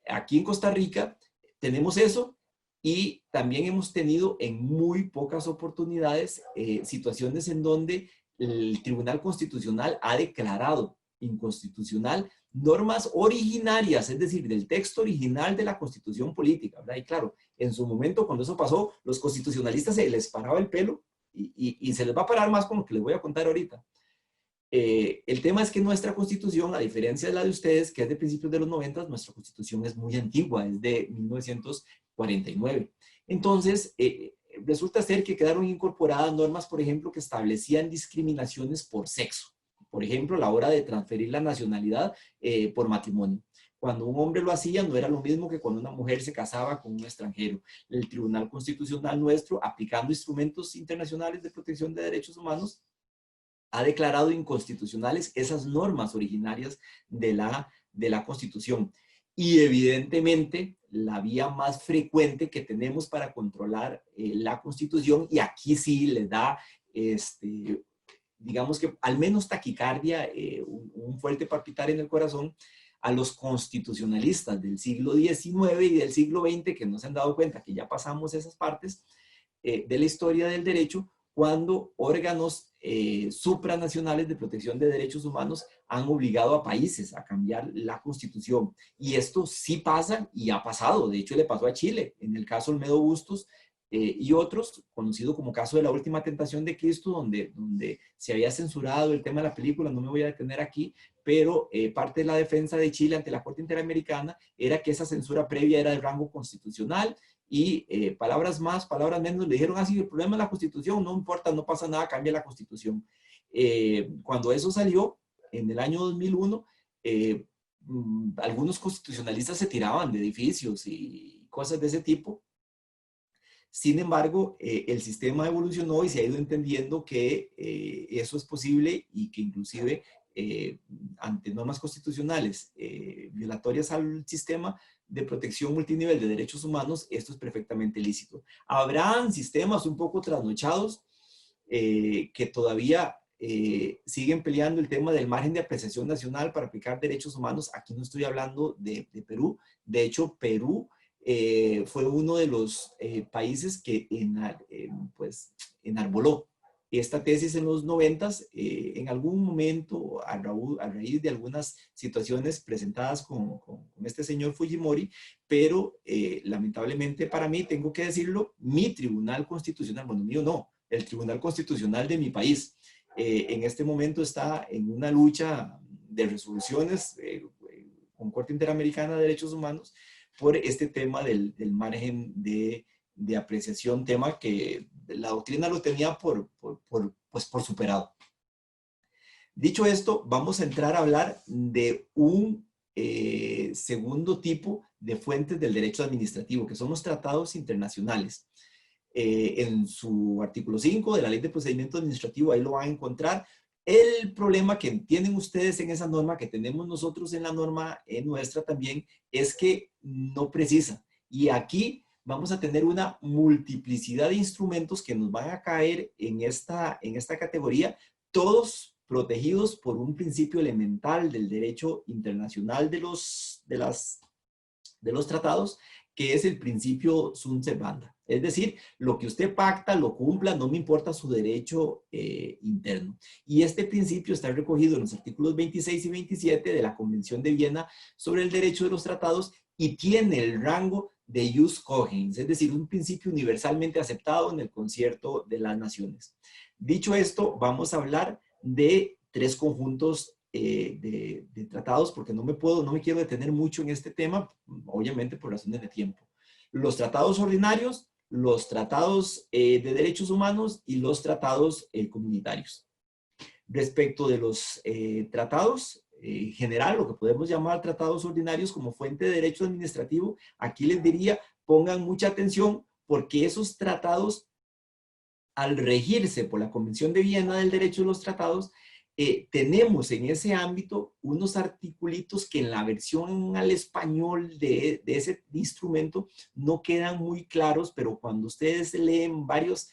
Aquí en Costa Rica tenemos eso, y también hemos tenido en muy pocas oportunidades situaciones en donde el Tribunal Constitucional ha declarado inconstitucional normas originarias, es decir, del texto original de la Constitución política, ¿verdad? Y claro, en su momento cuando eso pasó, los constitucionalistas se les paraba el pelo y se les va a parar más con lo que les voy a contar ahorita. El tema es que nuestra Constitución, a diferencia de la de ustedes, que es de principios de los 90, nuestra Constitución es muy antigua, es de 1949. Entonces, resulta ser que quedaron incorporadas normas, por ejemplo, que establecían discriminaciones por sexo. Por ejemplo, a la hora de transferir la nacionalidad por matrimonio. Cuando un hombre lo hacía, no era lo mismo que cuando una mujer se casaba con un extranjero. El Tribunal Constitucional nuestro, aplicando instrumentos internacionales de protección de derechos humanos, ha declarado inconstitucionales esas normas originarias de la Constitución. Y evidentemente, la vía más frecuente que tenemos para controlar la Constitución, y aquí sí le da digamos que al menos taquicardia, un fuerte palpitar en el corazón, a los constitucionalistas del siglo XIX y del siglo XX que no se han dado cuenta que ya pasamos esas partes de la historia del derecho, cuando órganos supranacionales de protección de derechos humanos han obligado a países a cambiar la constitución. Y esto sí pasa y ha pasado. De hecho, le pasó a Chile, en el caso Olmedo Bustos y otros, conocido como caso de La Última Tentación de Cristo, donde se había censurado el tema de la película. No me voy a detener aquí, pero parte de la defensa de Chile ante la Corte Interamericana era que esa censura previa era de rango constitucional. Y palabras más, palabras menos, le dijeron así, el problema es la Constitución, no importa, no pasa nada, cambia la Constitución. Cuando eso salió, en el año 2001, algunos constitucionalistas se tiraban de edificios y cosas de ese tipo. Sin embargo, el sistema evolucionó y se ha ido entendiendo que eso es posible y que inclusive ante normas constitucionales violatorias al sistema de protección multinivel de derechos humanos, esto es perfectamente lícito. Habrán sistemas un poco trasnochados que todavía siguen peleando el tema del margen de apreciación nacional para aplicar derechos humanos. Aquí no estoy hablando de Perú. De hecho, Perú fue uno de los países que pues, enarboló esta tesis en los 90s, en algún momento, a raíz de algunas situaciones presentadas con este señor Fujimori, pero lamentablemente para mí, tengo que decirlo, mi tribunal constitucional, bueno, mío no, el tribunal constitucional de mi país, en este momento está en una lucha de resoluciones con Corte Interamericana de Derechos Humanos por este tema del margen de apreciación, tema que la doctrina lo tenía pues por superado. Dicho esto, vamos a entrar a hablar de un segundo tipo de fuentes del derecho administrativo, que son los tratados internacionales. En su artículo 5 de la Ley de Procedimiento Administrativo, ahí lo van a encontrar. El problema que tienen ustedes en esa norma, que tenemos nosotros en la norma nuestra también, es que no precisa. Y aquí vamos a tener una multiplicidad de instrumentos que nos van a caer en esta categoría, todos protegidos por un principio elemental del derecho internacional de los tratados, que es el principio sunt servanda. Es decir, lo que usted pacta, lo cumpla, no me importa su derecho interno. Y este principio está recogido en los artículos 26 y 27 de la Convención de Viena sobre el derecho de los tratados y tiene el rango de ius cogens, es decir, un principio universalmente aceptado en el concierto de las naciones. Dicho esto, vamos a hablar de tres conjuntos de tratados, porque no me quiero detener mucho en este tema, obviamente por razones de tiempo. Los tratados ordinarios, los tratados de derechos humanos y los tratados comunitarios. Respecto de los tratados en general, lo que podemos llamar tratados ordinarios como fuente de derecho administrativo, aquí les diría, pongan mucha atención porque esos tratados, al regirse por la Convención de Viena del Derecho de los Tratados, tenemos en ese ámbito unos articulitos que en la versión al español de ese instrumento no quedan muy claros, pero cuando ustedes leen varias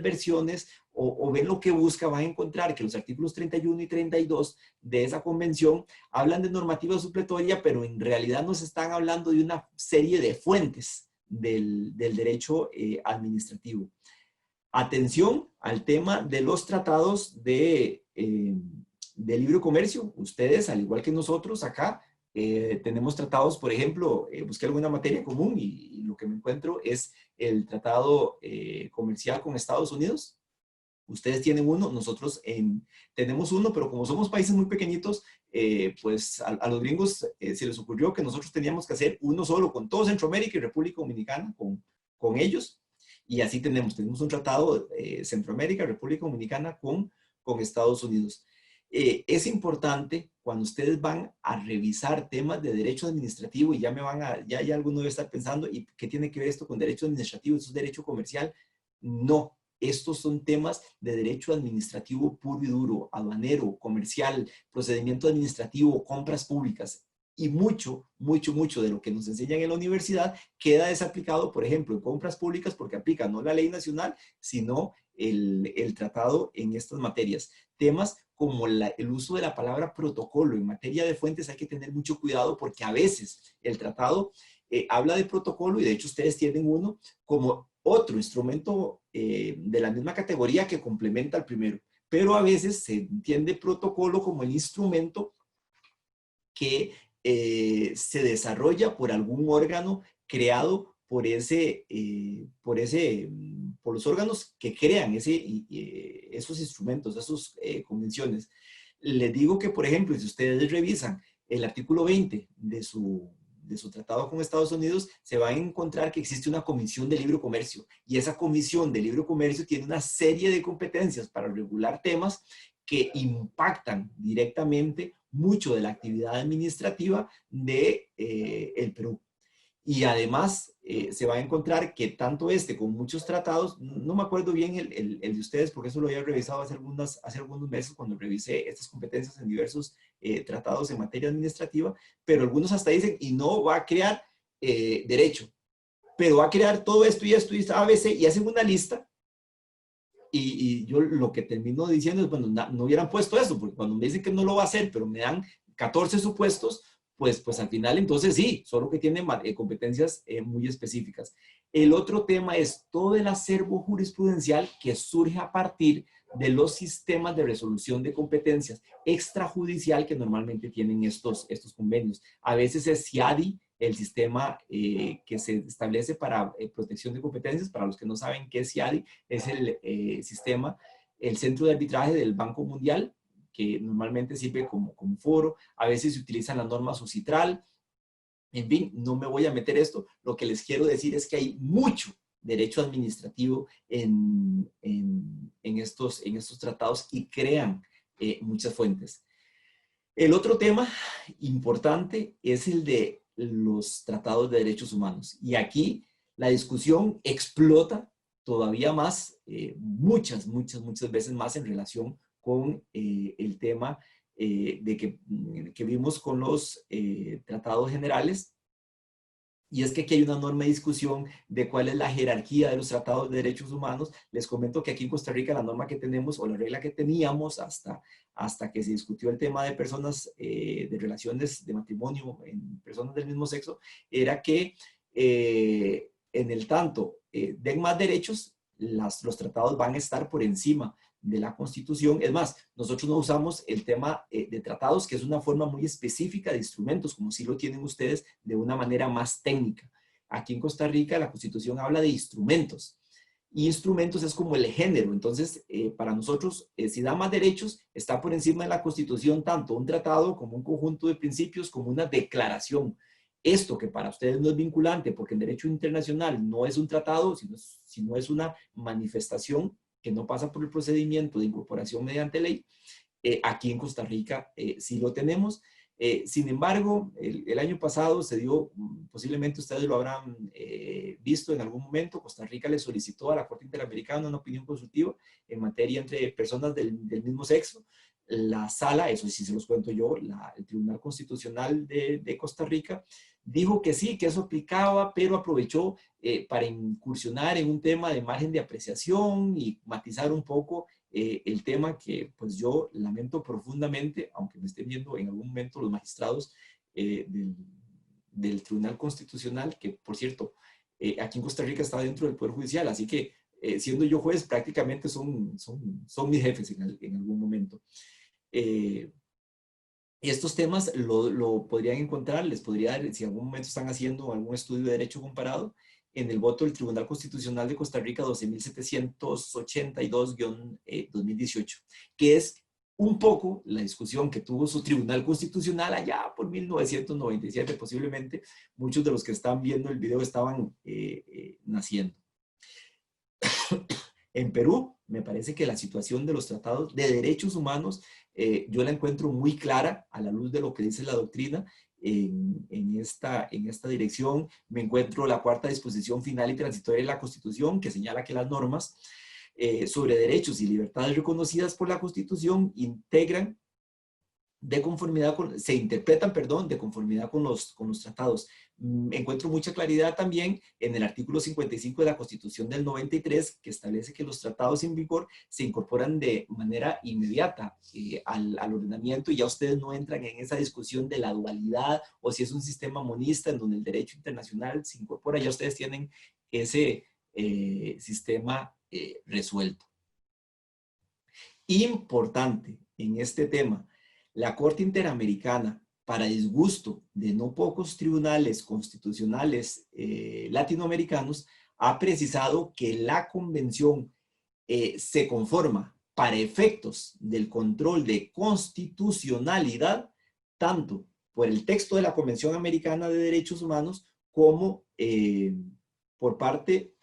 versiones o ven lo que busca, van a encontrar que los artículos 31 y 32 de esa convención hablan de normativa supletoria, pero en realidad nos están hablando de una serie de fuentes del derecho administrativo. Atención al tema de los tratados de libre comercio. Ustedes, al igual que nosotros acá, tenemos tratados, por ejemplo, busqué alguna materia común y lo que me encuentro es el tratado comercial con Estados Unidos. Ustedes tienen uno, nosotros tenemos uno, pero como somos países muy pequeñitos, pues a los gringos se les ocurrió que nosotros teníamos que hacer uno solo con todo Centroamérica y República Dominicana, con ellos. Y así tenemos un tratado Centroamérica, República Dominicana con Estados Unidos. Es importante cuando ustedes van a revisar temas de derecho administrativo y ya alguno debe estar pensando, ¿y qué tiene que ver esto con derecho administrativo? ¿Eso es derecho comercial? No, estos son temas de derecho administrativo puro y duro, aduanero, comercial, procedimiento administrativo, compras públicas. y mucho de lo que nos enseñan en la universidad queda desaplicado, por ejemplo, en compras públicas, porque aplica no la ley nacional, sino el tratado en estas materias. Temas como el uso de la palabra protocolo en materia de fuentes hay que tener mucho cuidado porque a veces el tratado habla de protocolo y de hecho ustedes tienen uno como otro instrumento de la misma categoría que complementa al primero. Pero a veces se entiende protocolo como el instrumento que se desarrolla por algún órgano creado por los órganos que crean esos instrumentos, esas convenciones. Les digo que, por ejemplo, si ustedes revisan el artículo 20 de su tratado con Estados Unidos, se va a encontrar que existe una comisión de libre comercio y esa comisión de libre comercio tiene una serie de competencias para regular temas que impactan directamente mucho de la actividad administrativa de el Perú. Y además se va a encontrar que tanto como muchos tratados, no me acuerdo bien el de ustedes porque eso lo había revisado hace algunos meses cuando revisé estas competencias en diversos tratados en materia administrativa, pero algunos hasta dicen, y no va a crear derecho, pero va a crear todo esto y esto y ABC y hacen una lista. Y yo lo que termino diciendo es, bueno, no hubieran puesto eso, porque cuando me dicen que no lo va a hacer, pero me dan 14 supuestos, pues al final entonces sí, solo que tienen competencias muy específicas. El otro tema es todo el acervo jurisprudencial que surge a partir de los sistemas de resolución de competencias extrajudicial que normalmente tienen estos convenios. A veces es CIADI, el sistema que se establece para protección de competencias. Para los que no saben qué es CIADI, es el sistema, el centro de arbitraje del Banco Mundial, que normalmente sirve como foro. A veces se utilizan las normas UCITRAL. En fin, no me voy a meter esto. Lo que les quiero decir es que hay mucho derecho administrativo en estos tratados y crean muchas fuentes. El otro tema importante es el de los tratados de derechos humanos. Y aquí la discusión explota todavía más, muchas veces más en relación con el tema que vimos con los tratados generales. Y es que aquí hay una enorme discusión de cuál es la jerarquía de los tratados de derechos humanos. Les comento que aquí en Costa Rica la norma que tenemos o la regla que teníamos hasta que se discutió el tema de personas, de relaciones de matrimonio en personas del mismo sexo, era que en el tanto den más derechos, los tratados van a estar por encima de la Constitución. Es más, nosotros no usamos el tema de tratados, que es una forma muy específica de instrumentos, como si lo tienen ustedes de una manera más técnica. Aquí en Costa Rica la Constitución habla de instrumentos. Y instrumentos es como el género. Entonces, para nosotros, si da más derechos, está por encima de la Constitución tanto un tratado como un conjunto de principios, como una declaración. Esto que para ustedes no es vinculante, porque en derecho internacional no es un tratado, sino es una manifestación que no pasa por el procedimiento de incorporación mediante ley, aquí en Costa Rica sí lo tenemos. Sin embargo, el año pasado se dio, posiblemente ustedes lo habrán visto en algún momento, Costa Rica le solicitó a la Corte Interamericana una opinión consultiva en materia entre personas del mismo sexo. La sala, eso sí se los cuento yo, el Tribunal Constitucional de Costa Rica, dijo que sí, que eso aplicaba, pero aprovechó para incursionar en un tema de margen de apreciación y matizar un poco el tema que pues yo lamento profundamente, aunque me estén viendo en algún momento los magistrados del Tribunal Constitucional, que por cierto, aquí en Costa Rica está dentro del Poder Judicial, así que siendo yo juez prácticamente son mis jefes en algún momento. Estos temas lo podrían encontrar, les podría dar, si en algún momento están haciendo algún estudio de derecho comparado, en el voto del Tribunal Constitucional de Costa Rica 12.782-2018, que es un poco la discusión que tuvo su Tribunal Constitucional allá por 1997, posiblemente muchos de los que están viendo el video estaban naciendo. En Perú, me parece que la situación de los tratados de derechos humanos yo la encuentro muy clara a la luz de lo que dice la doctrina en esta dirección. Me encuentro la cuarta disposición final y transitoria de la Constitución, que señala que las normas sobre derechos y libertades reconocidas por la Constitución integran se interpretan, perdón, de conformidad con los tratados. Encuentro mucha claridad también en el artículo 55 de la Constitución del 93, que establece que los tratados en vigor se incorporan de manera inmediata al ordenamiento, y ya ustedes no entran en esa discusión de la dualidad o si es un sistema monista en donde el derecho internacional se incorpora. Ya ustedes tienen ese sistema resuelto. Importante en este tema, la Corte Interamericana, para disgusto de no pocos tribunales constitucionales latinoamericanos, ha precisado que la convención se conforma para efectos del control de constitucionalidad, tanto por el texto de la Convención Americana de Derechos Humanos como por parte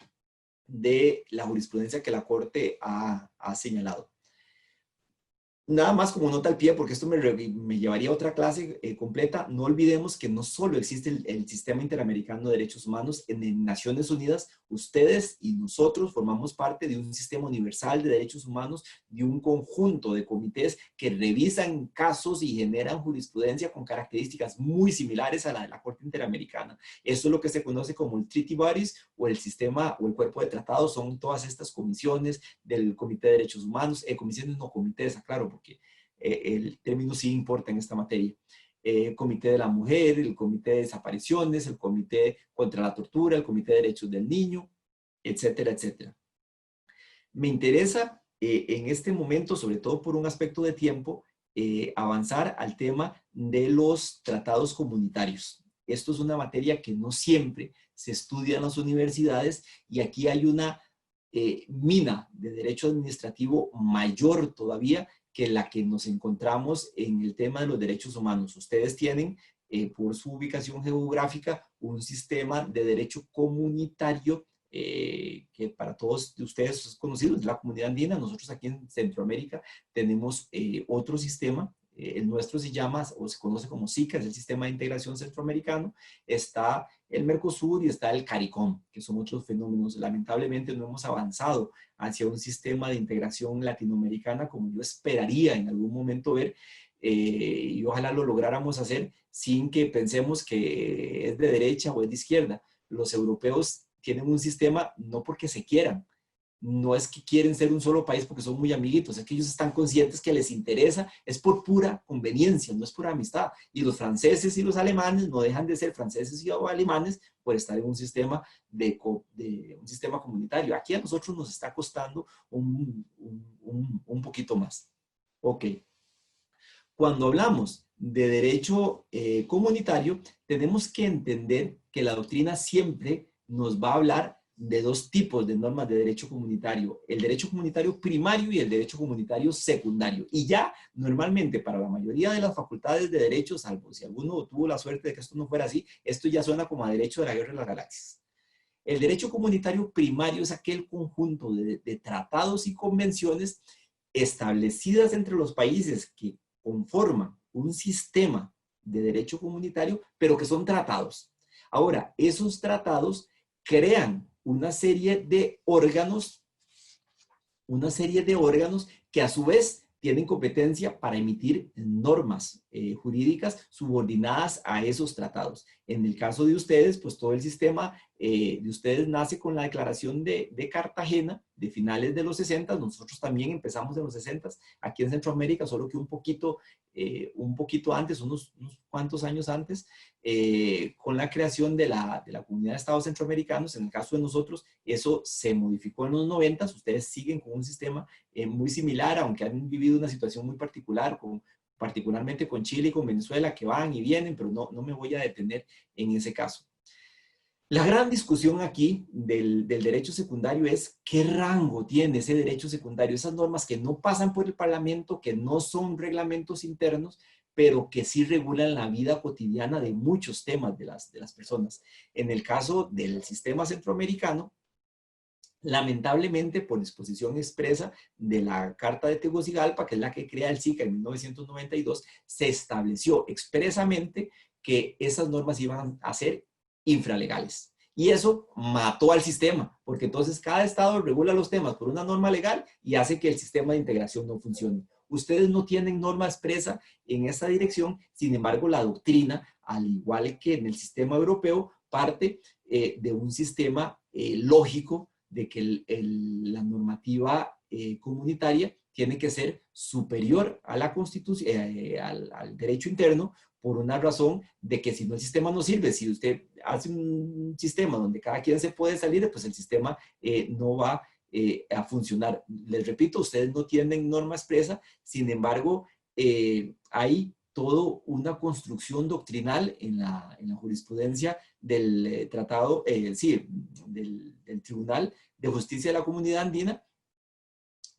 de la jurisprudencia que la Corte ha señalado. Nada más como nota al pie, porque esto me llevaría a otra clase completa. No olvidemos que no solo existe el Sistema Interamericano de Derechos Humanos. En Naciones Unidas, ustedes y nosotros formamos parte de un sistema universal de derechos humanos, de un conjunto de comités que revisan casos y generan jurisprudencia con características muy similares a la de la Corte Interamericana. Eso es lo que se conoce como el Treaty Bodies, o el sistema o el cuerpo de tratados. Son todas estas comisiones del Comité de Derechos Humanos, comisiones no comités, aclaro, porque el término sí importa en esta materia. Comité de la Mujer, el Comité de Desapariciones, el Comité contra la Tortura, el Comité de Derechos del Niño, etcétera, etcétera. Me interesa en este momento, sobre todo por un aspecto de tiempo, avanzar al tema de los tratados comunitarios. Esto es una materia que no siempre se estudia en las universidades, y aquí hay una mina de derecho administrativo mayor todavía que la que nos encontramos en el tema de los derechos humanos. Ustedes tienen, por su ubicación geográfica, un sistema de derecho comunitario que para todos ustedes es conocido, es la comunidad andina. Nosotros aquí en Centroamérica tenemos otro sistema. El nuestro se llama, o se conoce como SICA, es el Sistema de Integración Centroamericano. Está el Mercosur y está el CARICOM, que son otros fenómenos. Lamentablemente no hemos avanzado hacia un sistema de integración latinoamericana como yo esperaría en algún momento ver, y ojalá lo lográramos hacer sin que pensemos que es de derecha o es de izquierda. Los europeos tienen un sistema no porque se quieran, no es que quieren ser un solo país porque son muy amiguitos, es que ellos están conscientes que les interesa, es por pura conveniencia, no es por amistad. Y los franceses y los alemanes no dejan de ser franceses y alemanes por estar en un sistema, un sistema comunitario. Aquí a nosotros nos está costando un poquito más. Ok. Cuando hablamos de derecho comunitario, tenemos que entender que la doctrina siempre nos va a hablar de dos tipos de normas de derecho comunitario: el derecho comunitario primario y el derecho comunitario secundario. Y ya normalmente para la mayoría de las facultades de derecho, salvo si alguno tuvo la suerte de que esto no fuera así, esto ya suena como a derecho de la guerra de las galaxias. El derecho comunitario primario es aquel conjunto de tratados y convenciones establecidas entre los países que conforman un sistema de derecho comunitario, pero que son tratados. Ahora, esos tratados crean una serie de órganos que a su vez tienen competencia para emitir normas jurídicas subordinadas a esos tratados. En el caso de ustedes, pues todo el sistema de ustedes nace con la Declaración de Cartagena de finales de los 60. Nosotros también empezamos en los 60 aquí en Centroamérica, solo que un poquito antes, unos cuantos años antes, con la creación de la Comunidad de Estados Centroamericanos. En el caso de nosotros, eso se modificó en los 90. Ustedes siguen con un sistema muy similar, aunque han vivido una situación muy particular, particularmente con Chile y con Venezuela, que van y vienen, pero no me voy a detener en ese caso. La gran discusión aquí del derecho secundario es qué rango tiene ese derecho secundario, esas normas que no pasan por el Parlamento, que no son reglamentos internos, pero que sí regulan la vida cotidiana de muchos temas de las personas. En el caso del sistema centroamericano, lamentablemente, por disposición expresa de la Carta de Tegucigalpa, que es la que crea el SICA en 1992, se estableció expresamente que esas normas iban a ser infralegales. Y eso mató al sistema, porque entonces cada estado regula los temas por una norma legal y hace que el sistema de integración no funcione. Ustedes no tienen norma expresa en esa dirección, sin embargo, la doctrina, al igual que en el sistema europeo, parte de un sistema lógico de que la normativa comunitaria tiene que ser superior a la Constitución, al derecho interno, por una razón de que si no el sistema no sirve. Si usted hace un sistema donde cada quien se puede salir, pues el sistema no va a funcionar. Les repito, ustedes no tienen norma expresa, sin embargo, hay toda una construcción doctrinal en la jurisprudencia del tratado, del Tribunal de Justicia de la Comunidad Andina.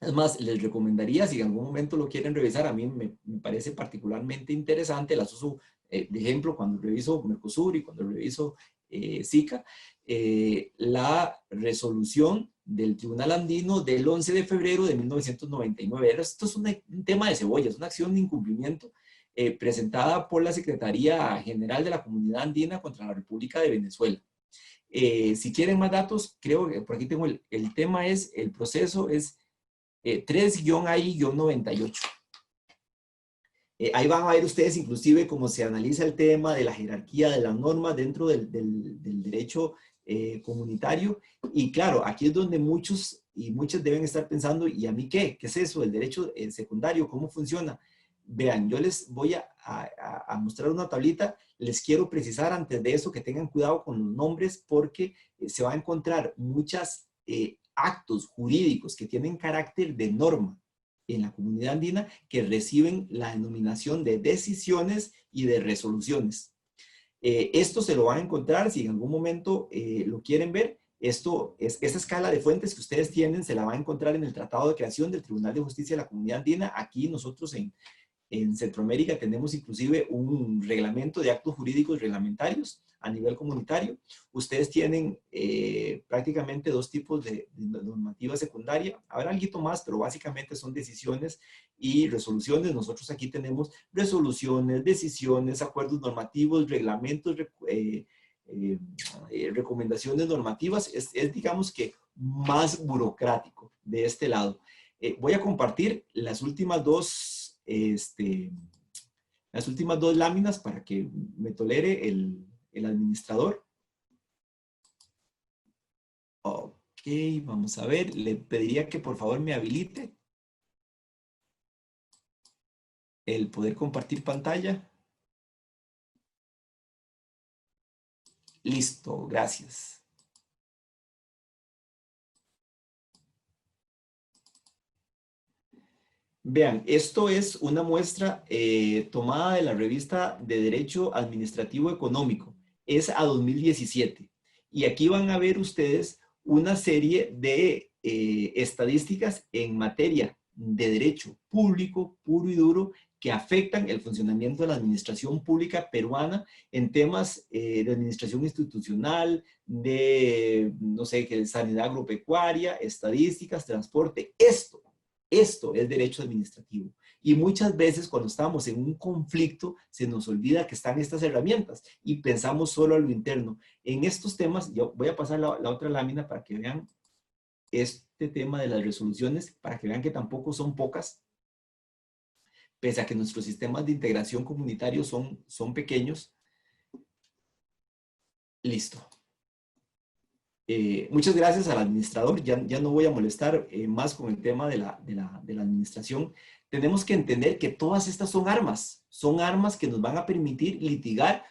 Es más, les recomendaría, si en algún momento lo quieren revisar, a mí me parece particularmente interesante, las uso de ejemplo cuando reviso Mercosur y cuando reviso SICA, la resolución del Tribunal Andino del 11 de febrero de 1999. Esto es un tema de cebolla, es una acción de incumplimiento presentada por la Secretaría General de la Comunidad Andina contra la República de Venezuela. Si quieren más datos, creo que por aquí tengo el tema, el proceso es 3-AI-98. Ahí van a ver ustedes inclusive cómo se analiza el tema de la jerarquía de las normas dentro del derecho comunitario. Y claro, aquí es donde muchos y muchas deben estar pensando, ¿y a mí qué? ¿Qué es eso? ¿El derecho secundario? ¿Cómo funciona? Vean, yo les voy a mostrar una tablita. Les quiero precisar antes de eso que tengan cuidado con los nombres, porque se va a encontrar muchas actos jurídicos que tienen carácter de norma en la comunidad andina que reciben la denominación de decisiones y de resoluciones. Esto se lo van a encontrar si en algún momento lo quieren ver. Esta escala de fuentes que ustedes tienen se la van a encontrar en el Tratado de Creación del Tribunal de Justicia de la Comunidad Andina. Aquí nosotros en Centroamérica tenemos inclusive un reglamento de actos jurídicos reglamentarios a nivel comunitario. Ustedes tienen prácticamente dos tipos de normativa secundaria. Habrá algo más, pero básicamente son decisiones y resoluciones. Nosotros aquí tenemos resoluciones, decisiones, acuerdos normativos, reglamentos, recomendaciones normativas. Es digamos que más burocrático de este lado. Voy a compartir las últimas dos láminas para que me tolere el administrador. Ok, vamos a ver. Le pediría que por favor me habilite el poder compartir pantalla. Listo, gracias. Vean, esto es una muestra tomada de la revista de Derecho Administrativo Económico. Es a 2017. Y aquí van a ver ustedes una serie de estadísticas en materia de derecho público, puro y duro, que afectan el funcionamiento de la administración pública peruana en temas de administración institucional, de, no sé, sanidad agropecuaria, estadísticas, transporte. Esto es derecho administrativo. Y muchas veces cuando estamos en un conflicto se nos olvida que están estas herramientas y pensamos solo a lo interno. En estos temas, yo voy a pasar la otra lámina para que vean este tema de las resoluciones, para que vean que tampoco son pocas, pese a que nuestros sistemas de integración comunitario son pequeños. Listo. Muchas gracias al administrador. Ya no voy a molestar más con el tema de la administración. Tenemos que entender que todas estas son armas que nos van a permitir litigar,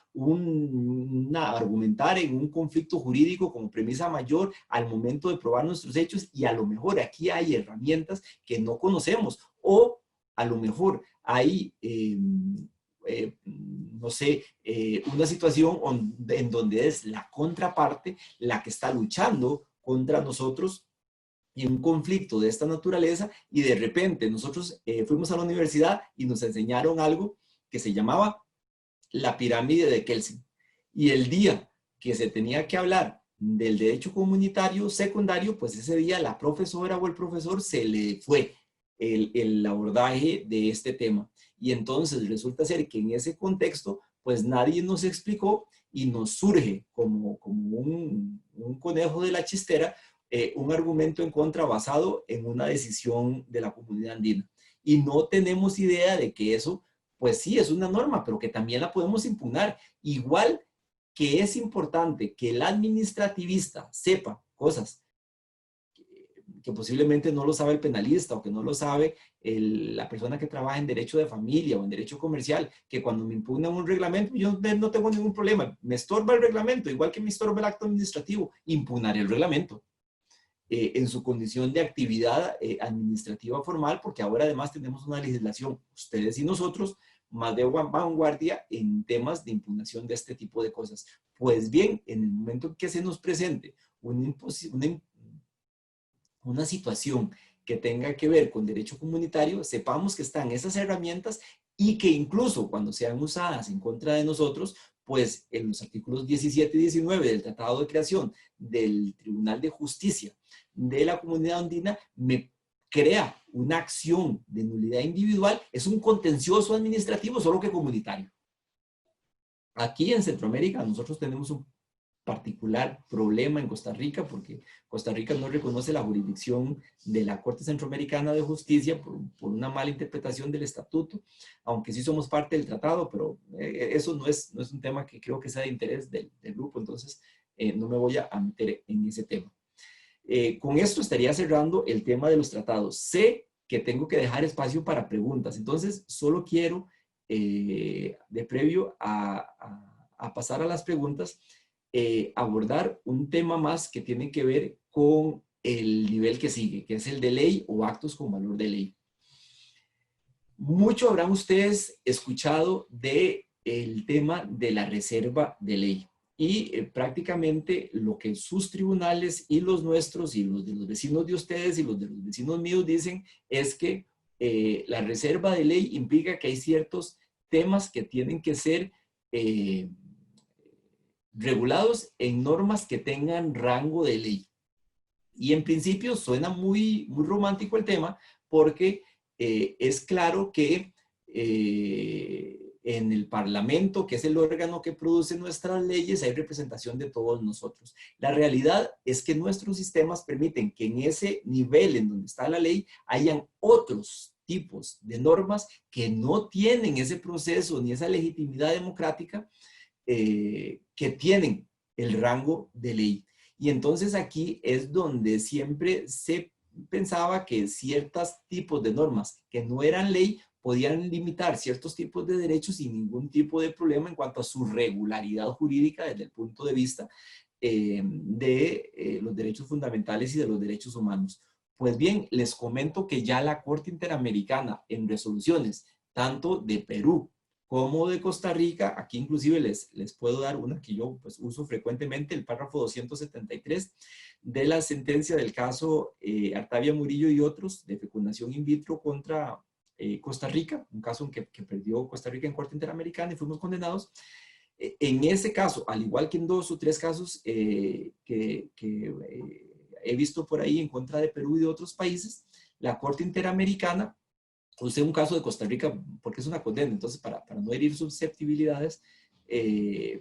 argumentar en un conflicto jurídico como premisa mayor al momento de probar nuestros hechos, y a lo mejor aquí hay herramientas que no conocemos, o a lo mejor hay no sé, una situación en donde es la contraparte la que está luchando contra nosotros en un conflicto de esta naturaleza, y de repente nosotros fuimos a la universidad y nos enseñaron algo que se llamaba la pirámide de Kelsen. Y el día que se tenía que hablar del derecho comunitario secundario, pues ese día la profesora o el profesor se le fue el abordaje de este tema. Y entonces resulta ser que en ese contexto, pues nadie nos explicó y nos surge como un conejo de la chistera un argumento en contra basado en una decisión de la comunidad andina. y no tenemos idea de que eso, pues sí, es una norma, pero que también la podemos impugnar. Igual que es importante que el administrativista sepa cosas que posiblemente no lo sabe el penalista o que no lo sabe la persona que trabaja en derecho de familia o en derecho comercial, que cuando me impugnan un reglamento, yo no tengo ningún problema. Me estorba el reglamento, igual que me estorba el acto administrativo, impugnaré el reglamento en su condición de actividad administrativa formal, porque ahora además tenemos una legislación, ustedes y nosotros, más de vanguardia en temas de impugnación de este tipo de cosas. Pues bien, en el momento que se nos presente una situación que tenga que ver con derecho comunitario, sepamos que están esas herramientas y que incluso cuando sean usadas en contra de nosotros, pues en los artículos 17 y 19 del Tratado de Creación del Tribunal de Justicia de la Comunidad Andina me crea una acción de nulidad individual, es un contencioso administrativo, solo que comunitario. Aquí en Centroamérica nosotros tenemos un particular problema en Costa Rica, porque Costa Rica no reconoce la jurisdicción de la Corte Centroamericana de Justicia por una mala interpretación del estatuto, aunque sí somos parte del tratado, pero eso no es un tema que creo que sea de interés del grupo, entonces no me voy a meter en ese tema. Con esto estaría cerrando el tema de los tratados. Sé que tengo que dejar espacio para preguntas, entonces solo quiero, de previo a pasar a las preguntas, abordar un tema más que tiene que ver con el nivel que sigue, que es el de ley o actos con valor de ley. Mucho habrán ustedes escuchado del tema de la reserva de ley. Y prácticamente lo que sus tribunales y los nuestros y los de los vecinos de ustedes y los de los vecinos míos dicen es que la reserva de ley implica que hay ciertos temas que tienen que ser regulados en normas que tengan rango de ley. Y en principio suena muy, muy romántico el tema porque es claro que en el Parlamento, que es el órgano que produce nuestras leyes, hay representación de todos nosotros. La realidad es que nuestros sistemas permiten que en ese nivel en donde está la ley hayan otros tipos de normas que no tienen ese proceso ni esa legitimidad democrática que tienen el rango de ley. Y entonces aquí es donde siempre se pensaba que ciertos tipos de normas que no eran ley podían limitar ciertos tipos de derechos sin ningún tipo de problema en cuanto a su regularidad jurídica desde el punto de vista de los derechos fundamentales y de los derechos humanos. Pues bien, les comento que ya la Corte Interamericana en resoluciones, tanto de Perú como de Costa Rica, aquí inclusive les puedo dar una que yo pues, uso frecuentemente, el párrafo 273 de la sentencia del caso Artavia Murillo y otros de fecundación in vitro contra Costa Rica, un caso en que perdió Costa Rica en Corte Interamericana y fuimos condenados. En ese caso, al igual que en 2 o 3 casos que he visto por ahí en contra de Perú y de otros países, la Corte Interamericana, usé un caso de Costa Rica porque es una condena, entonces para no herir susceptibilidades,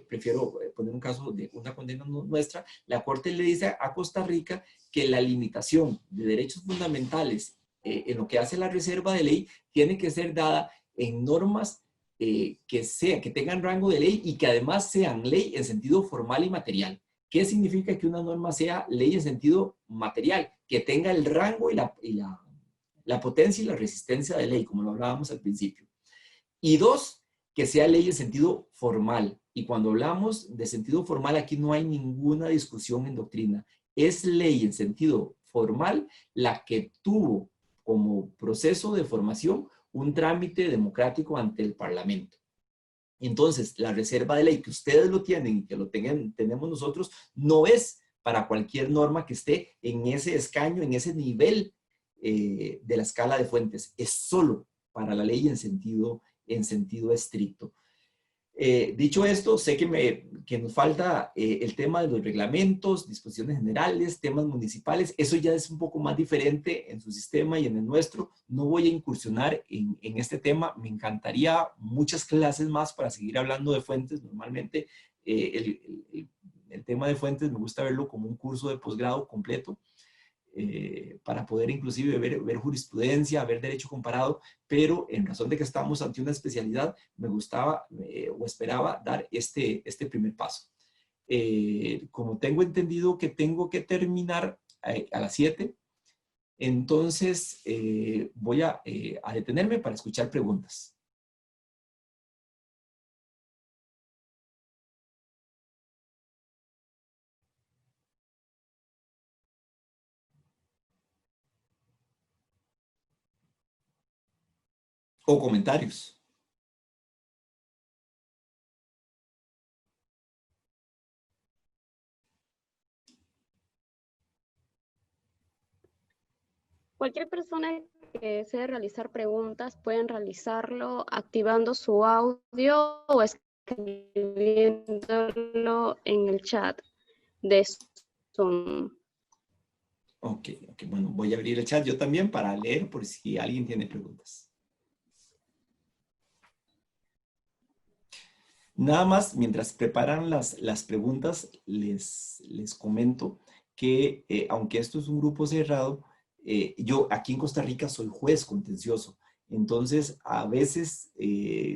prefiero poner un caso de una condena nuestra. La Corte le dice a Costa Rica que la limitación de derechos fundamentales en lo que hace la reserva de ley tiene que ser dada en normas que tengan rango de ley y que además sean ley en sentido formal y material. ¿Qué significa que una norma sea ley en sentido material? Que tenga el rango y la potencia y la resistencia de ley, como lo hablábamos al principio. Y 2, que sea ley en sentido formal. Y cuando hablamos de sentido formal, aquí no hay ninguna discusión en doctrina. Es ley en sentido formal la que tuvo como proceso de formación un trámite democrático ante el Parlamento. Entonces, la reserva de ley que ustedes lo tienen y que lo tenemos nosotros, no es para cualquier norma que esté en ese escaño, en ese nivel de la escala de fuentes. Es solo para la ley en sentido estricto. Dicho esto, sé que nos falta el tema de los reglamentos, disposiciones generales, temas municipales. Eso ya es un poco más diferente en su sistema y en el nuestro. No voy a incursionar en este tema. Me encantaría muchas clases más para seguir hablando de fuentes. Normalmente el tema de fuentes me gusta verlo como un curso de posgrado completo. para poder inclusive ver jurisprudencia, ver derecho comparado, pero en razón de que estábamos ante una especialidad, me gustaba o esperaba dar este primer paso. Como tengo entendido que tengo que terminar a las 7, entonces voy a detenerme para escuchar preguntas. O comentarios. Cualquier persona que desee realizar preguntas pueden realizarlo activando su audio o escribiéndolo en el chat de Zoom. Ok, bueno, voy a abrir el chat yo también para leer por si alguien tiene preguntas. Nada más, mientras preparan las preguntas, les comento que aunque esto es un grupo cerrado, yo aquí en Costa Rica soy juez contencioso. Entonces, a veces,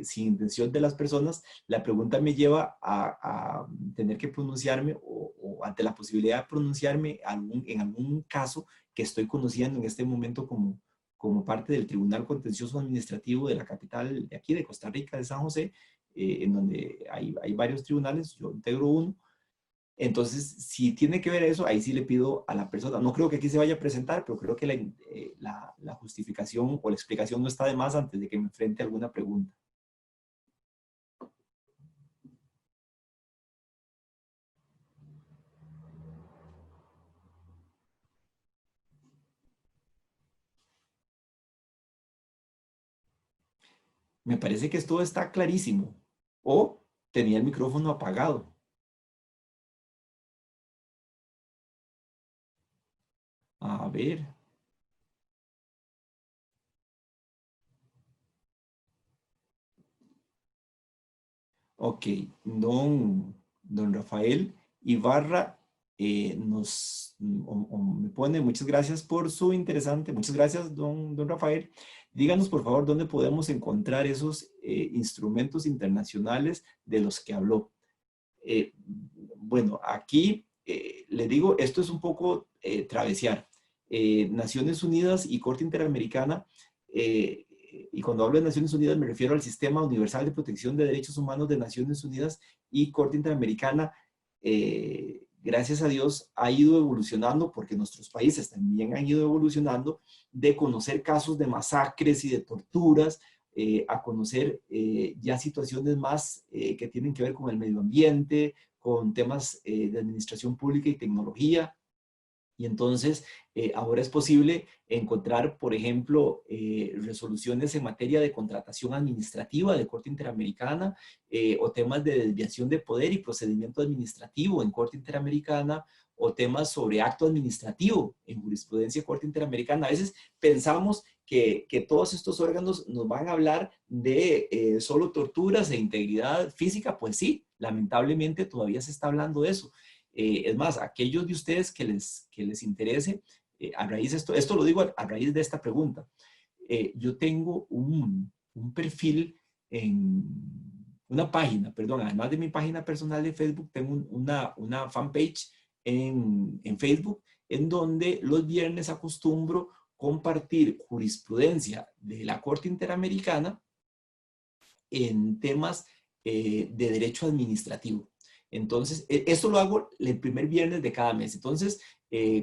sin intención de las personas, la pregunta me lleva a tener que pronunciarme o ante la posibilidad de pronunciarme en algún caso que estoy conociendo en este momento como parte del Tribunal Contencioso Administrativo de la capital de aquí, de Costa Rica, de San José, en donde hay varios tribunales, yo integro uno. Entonces, si tiene que ver eso, ahí sí le pido a la persona, no creo que aquí se vaya a presentar, pero creo que la justificación o la explicación no está de más antes de que me enfrente a alguna pregunta. Me parece que esto está clarísimo. O tenía el micrófono apagado. A ver. Ok, don Rafael Ibarra me pone, muchas gracias por su interesante, muchas gracias don Rafael. Díganos por favor dónde podemos encontrar esos instrumentos internacionales de los que habló. Bueno, aquí le digo, esto es un poco travesear. Naciones Unidas y Corte Interamericana, y cuando hablo de Naciones Unidas me refiero al Sistema Universal de Protección de Derechos Humanos de Naciones Unidas y Corte Interamericana, gracias a Dios ha ido evolucionando porque nuestros países también han ido evolucionando de conocer casos de masacres y de torturas, a conocer ya situaciones más que tienen que ver con el medio ambiente, con temas de administración pública y tecnología. Y entonces ahora es posible encontrar, por ejemplo, resoluciones en materia de contratación administrativa de Corte Interamericana o temas de desviación de poder y procedimiento administrativo en Corte Interamericana o temas sobre acto administrativo en jurisprudencia de Corte Interamericana. A veces pensamos que todos estos órganos nos van a hablar de solo torturas e integridad física. Pues sí, lamentablemente todavía se está hablando de eso. Es más, aquellos de ustedes que les interese, a raíz de esto lo digo a raíz de esta pregunta. Yo tengo un perfil en una página, perdón, además de mi página personal de Facebook, tengo una fanpage en Facebook, en donde los viernes acostumbro compartir jurisprudencia de la Corte Interamericana en temas de derecho administrativo. Entonces, esto lo hago el primer viernes de cada mes. Entonces,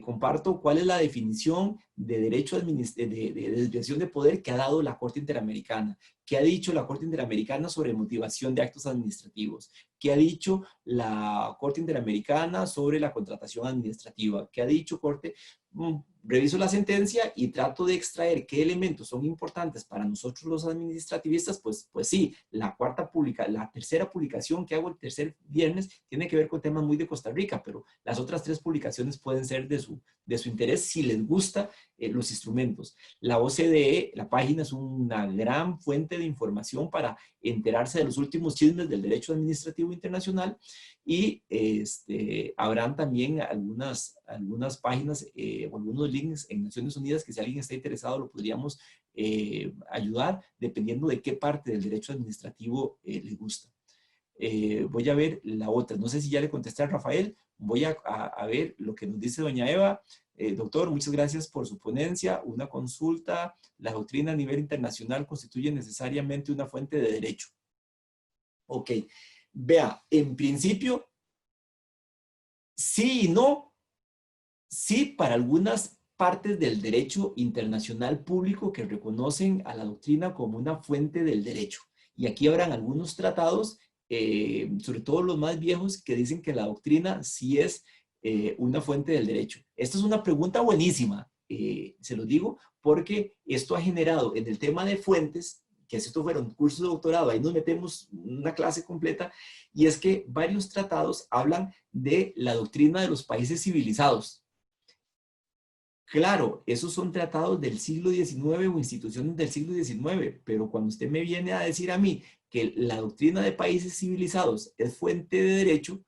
comparto cuál es la definición de derecho de desviación de poder que ha dado la Corte Interamericana, qué ha dicho la Corte Interamericana sobre motivación de actos administrativos, qué ha dicho la Corte Interamericana sobre la contratación administrativa, qué ha dicho Corte. Reviso la sentencia y trato de extraer qué elementos son importantes para nosotros los administrativistas. Pues sí, la tercera publicación que hago el tercer viernes tiene que ver con temas muy de Costa Rica, pero las otras 3 publicaciones pueden ser de su interés si les gusta los instrumentos. La OCDE, la página, es una gran fuente de información para enterarse de los últimos chismes del derecho administrativo internacional, y habrán también algunas páginas o algunos links en Naciones Unidas que si alguien está interesado lo podríamos ayudar dependiendo de qué parte del derecho administrativo le gusta. Voy a ver la otra. No sé si ya le contesté a Rafael. Voy a ver lo que nos dice doña Eva. Doctor, muchas gracias por su ponencia. Una consulta. La doctrina a nivel internacional constituye necesariamente una fuente de derecho. Ok. Vea, en principio, sí y no. Sí, para algunas partes del derecho internacional público que reconocen a la doctrina como una fuente del derecho. Y aquí habrán algunos tratados, sobre todo los más viejos, que dicen que la doctrina sí es una fuente del derecho. Esta es una pregunta buenísima, se lo digo, porque esto ha generado en el tema de fuentes, que si esto fuera un curso de doctorado, ahí nos metemos una clase completa, y es que varios tratados hablan de la doctrina de los países civilizados. Claro, esos son tratados del siglo XIX o instituciones del siglo XIX, pero cuando usted me viene a decir a mí que la doctrina de países civilizados es fuente de derecho,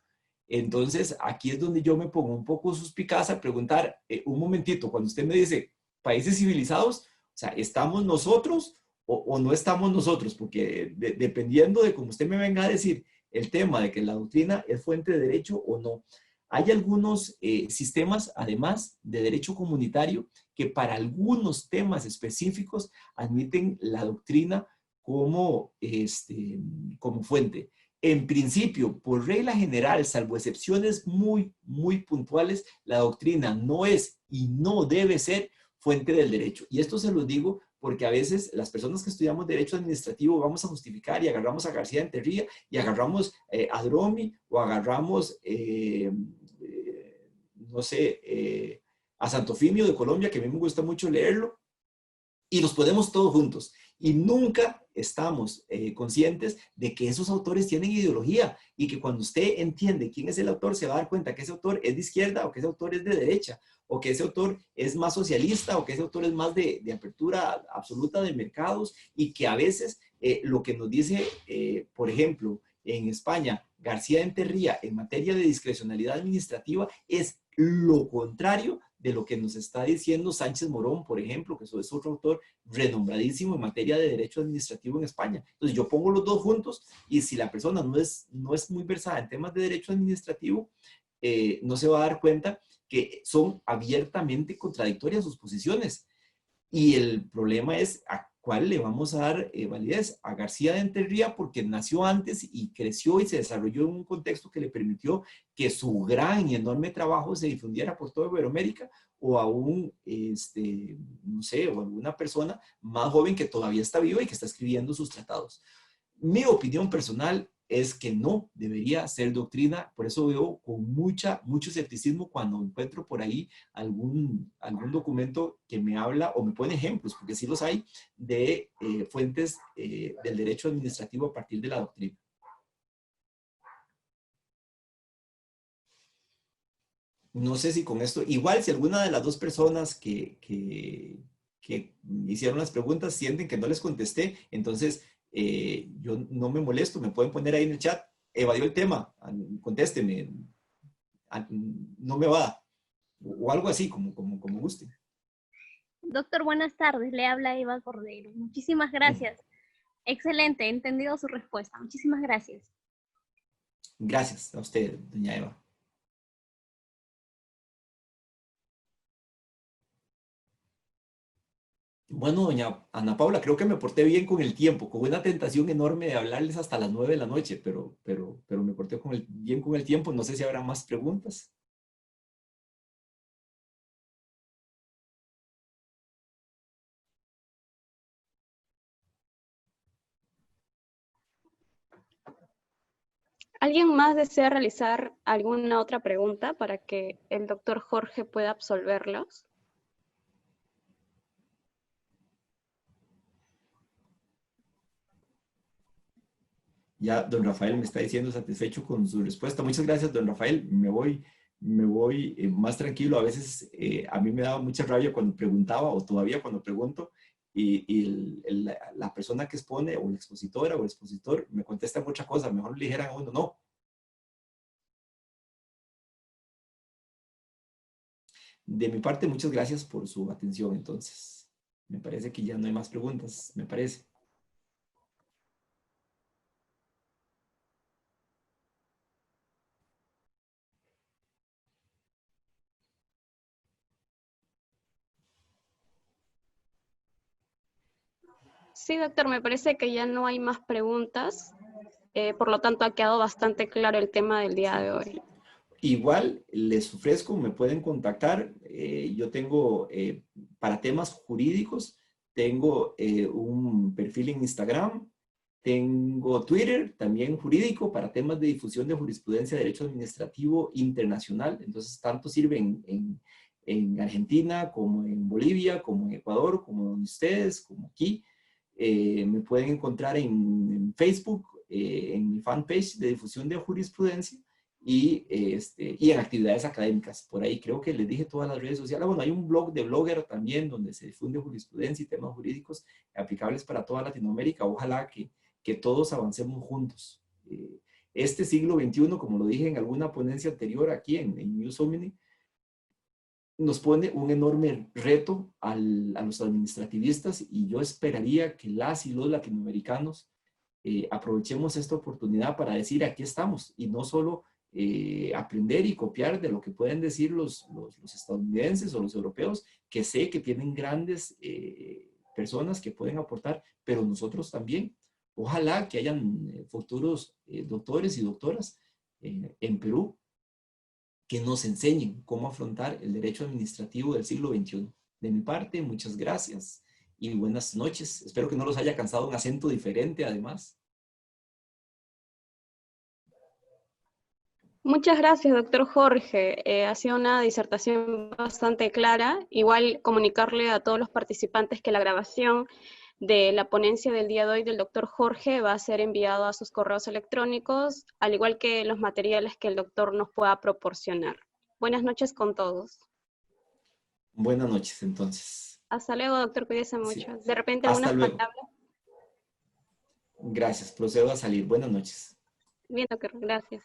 entonces aquí es donde yo me pongo un poco suspicaz a preguntar, un momentito, cuando usted me dice países civilizados, o sea, ¿estamos nosotros o no estamos nosotros? Porque dependiendo de cómo usted me venga a decir el tema de que la doctrina es fuente de derecho o no. Hay algunos sistemas, además de derecho comunitario, que para algunos temas específicos admiten la doctrina como, como fuente. En principio, por regla general, salvo excepciones muy puntuales, la doctrina no es y no debe ser fuente del derecho. Y esto se lo digo porque a veces las personas que estudiamos derecho administrativo vamos a justificar y agarramos a García de Enterría y agarramos a Dromi o agarramos no sé, a Santofimio de Colombia, que a mí me gusta mucho leerlo, y los ponemos todos juntos. Y nunca estamos conscientes de que esos autores tienen ideología y que cuando usted entiende quién es el autor, se va a dar cuenta que ese autor es de izquierda o que ese autor es de derecha o que ese autor es más socialista o que ese autor es más de apertura absoluta de mercados y que a veces lo que nos dice, por ejemplo, en España, García de Enterría en materia de discrecionalidad administrativa es lo contrario de lo que nos está diciendo Sánchez Morón, por ejemplo, que es otro autor renombradísimo en materia de derecho administrativo en España. Entonces yo pongo los dos juntos y si la persona no es muy versada en temas de derecho administrativo, no se va a dar cuenta que son abiertamente contradictorias sus posiciones. Y el problema es a cuál le vamos a dar validez. A García de Enterría porque nació antes y creció y se desarrolló en un contexto que le permitió que su gran y enorme trabajo se difundiera por toda Iberoamérica, o a un, no sé, o a alguna persona más joven que todavía está viva y que está escribiendo sus tratados. Mi opinión personal es que no debería ser doctrina, por eso veo con mucho escepticismo cuando encuentro por ahí algún documento que me habla o me pone ejemplos, porque sí los hay, de fuentes del derecho administrativo a partir de la doctrina. No sé si con esto, igual si alguna de las dos personas que hicieron las preguntas sienten que no les contesté, entonces yo no me molesto, me pueden poner ahí en el chat, evadió el tema, contésteme, no me va, o algo así, como guste. Doctor, buenas tardes. Le habla Eva Cordero. Muchísimas gracias. Excelente, he entendido su respuesta. Muchísimas gracias. Gracias a usted, doña Eva. Bueno, doña Ana Paula, creo que me porté bien con el tiempo, con una tentación enorme de hablarles hasta las 9 de la noche, pero me porté bien con el tiempo. No sé si habrá más preguntas. ¿Alguien más desea realizar alguna otra pregunta para que el doctor Jorge pueda absolverlos? Ya don Rafael me está diciendo satisfecho con su respuesta. Muchas gracias, don Rafael. Me voy más tranquilo. A veces a mí me daba mucha rabia cuando preguntaba, o todavía cuando pregunto, y la persona que expone, o la expositora o el expositor, me contesta mucha cosa. Mejor le dijeran a uno, no, De mi parte, muchas gracias por su atención. Entonces, me parece que ya no hay más preguntas, me parece. Sí, doctor, me parece que ya no hay más preguntas. Por lo tanto, ha quedado bastante claro el tema del día de hoy. Igual les ofrezco, me pueden contactar. Yo tengo, para temas jurídicos, tengo un perfil en Instagram, tengo Twitter, también jurídico, para temas de difusión de jurisprudencia de derecho administrativo internacional. Entonces, tanto sirve en Argentina, como en Bolivia, como en Ecuador, como donde ustedes, como aquí. Me pueden encontrar en Facebook, en mi fanpage de difusión de jurisprudencia y en actividades académicas. Por ahí creo que les dije todas las redes sociales. Bueno, hay un blog de Blogger también donde se difunde jurisprudencia y temas jurídicos aplicables para toda Latinoamérica. Ojalá que todos avancemos juntos. Este siglo XXI, como lo dije en alguna ponencia anterior aquí en News Omni, nos pone un enorme reto a los administrativistas, y yo esperaría que las y los latinoamericanos aprovechemos esta oportunidad para decir aquí estamos, y no solo aprender y copiar de lo que pueden decir los estadounidenses o los europeos, que sé que tienen grandes personas que pueden aportar, pero nosotros también. Ojalá que hayan futuros doctores y doctoras en Perú que nos enseñen cómo afrontar el derecho administrativo del siglo XXI. De mi parte, muchas gracias y buenas noches. Espero que no los haya cansado un acento diferente, además. Muchas gracias, doctor Jorge. Ha sido una disertación bastante clara. Igual comunicarle a todos los participantes que la grabación de la ponencia del día de hoy del doctor Jorge va a ser enviado a sus correos electrónicos, al igual que los materiales que el doctor nos pueda proporcionar. Buenas noches con todos. Buenas noches, entonces. Hasta luego, doctor. Cuídese Sí. mucho. De repente Hasta algunas luego. palabras. Gracias. Procedo a salir. Buenas noches. Bien, doctor. Gracias.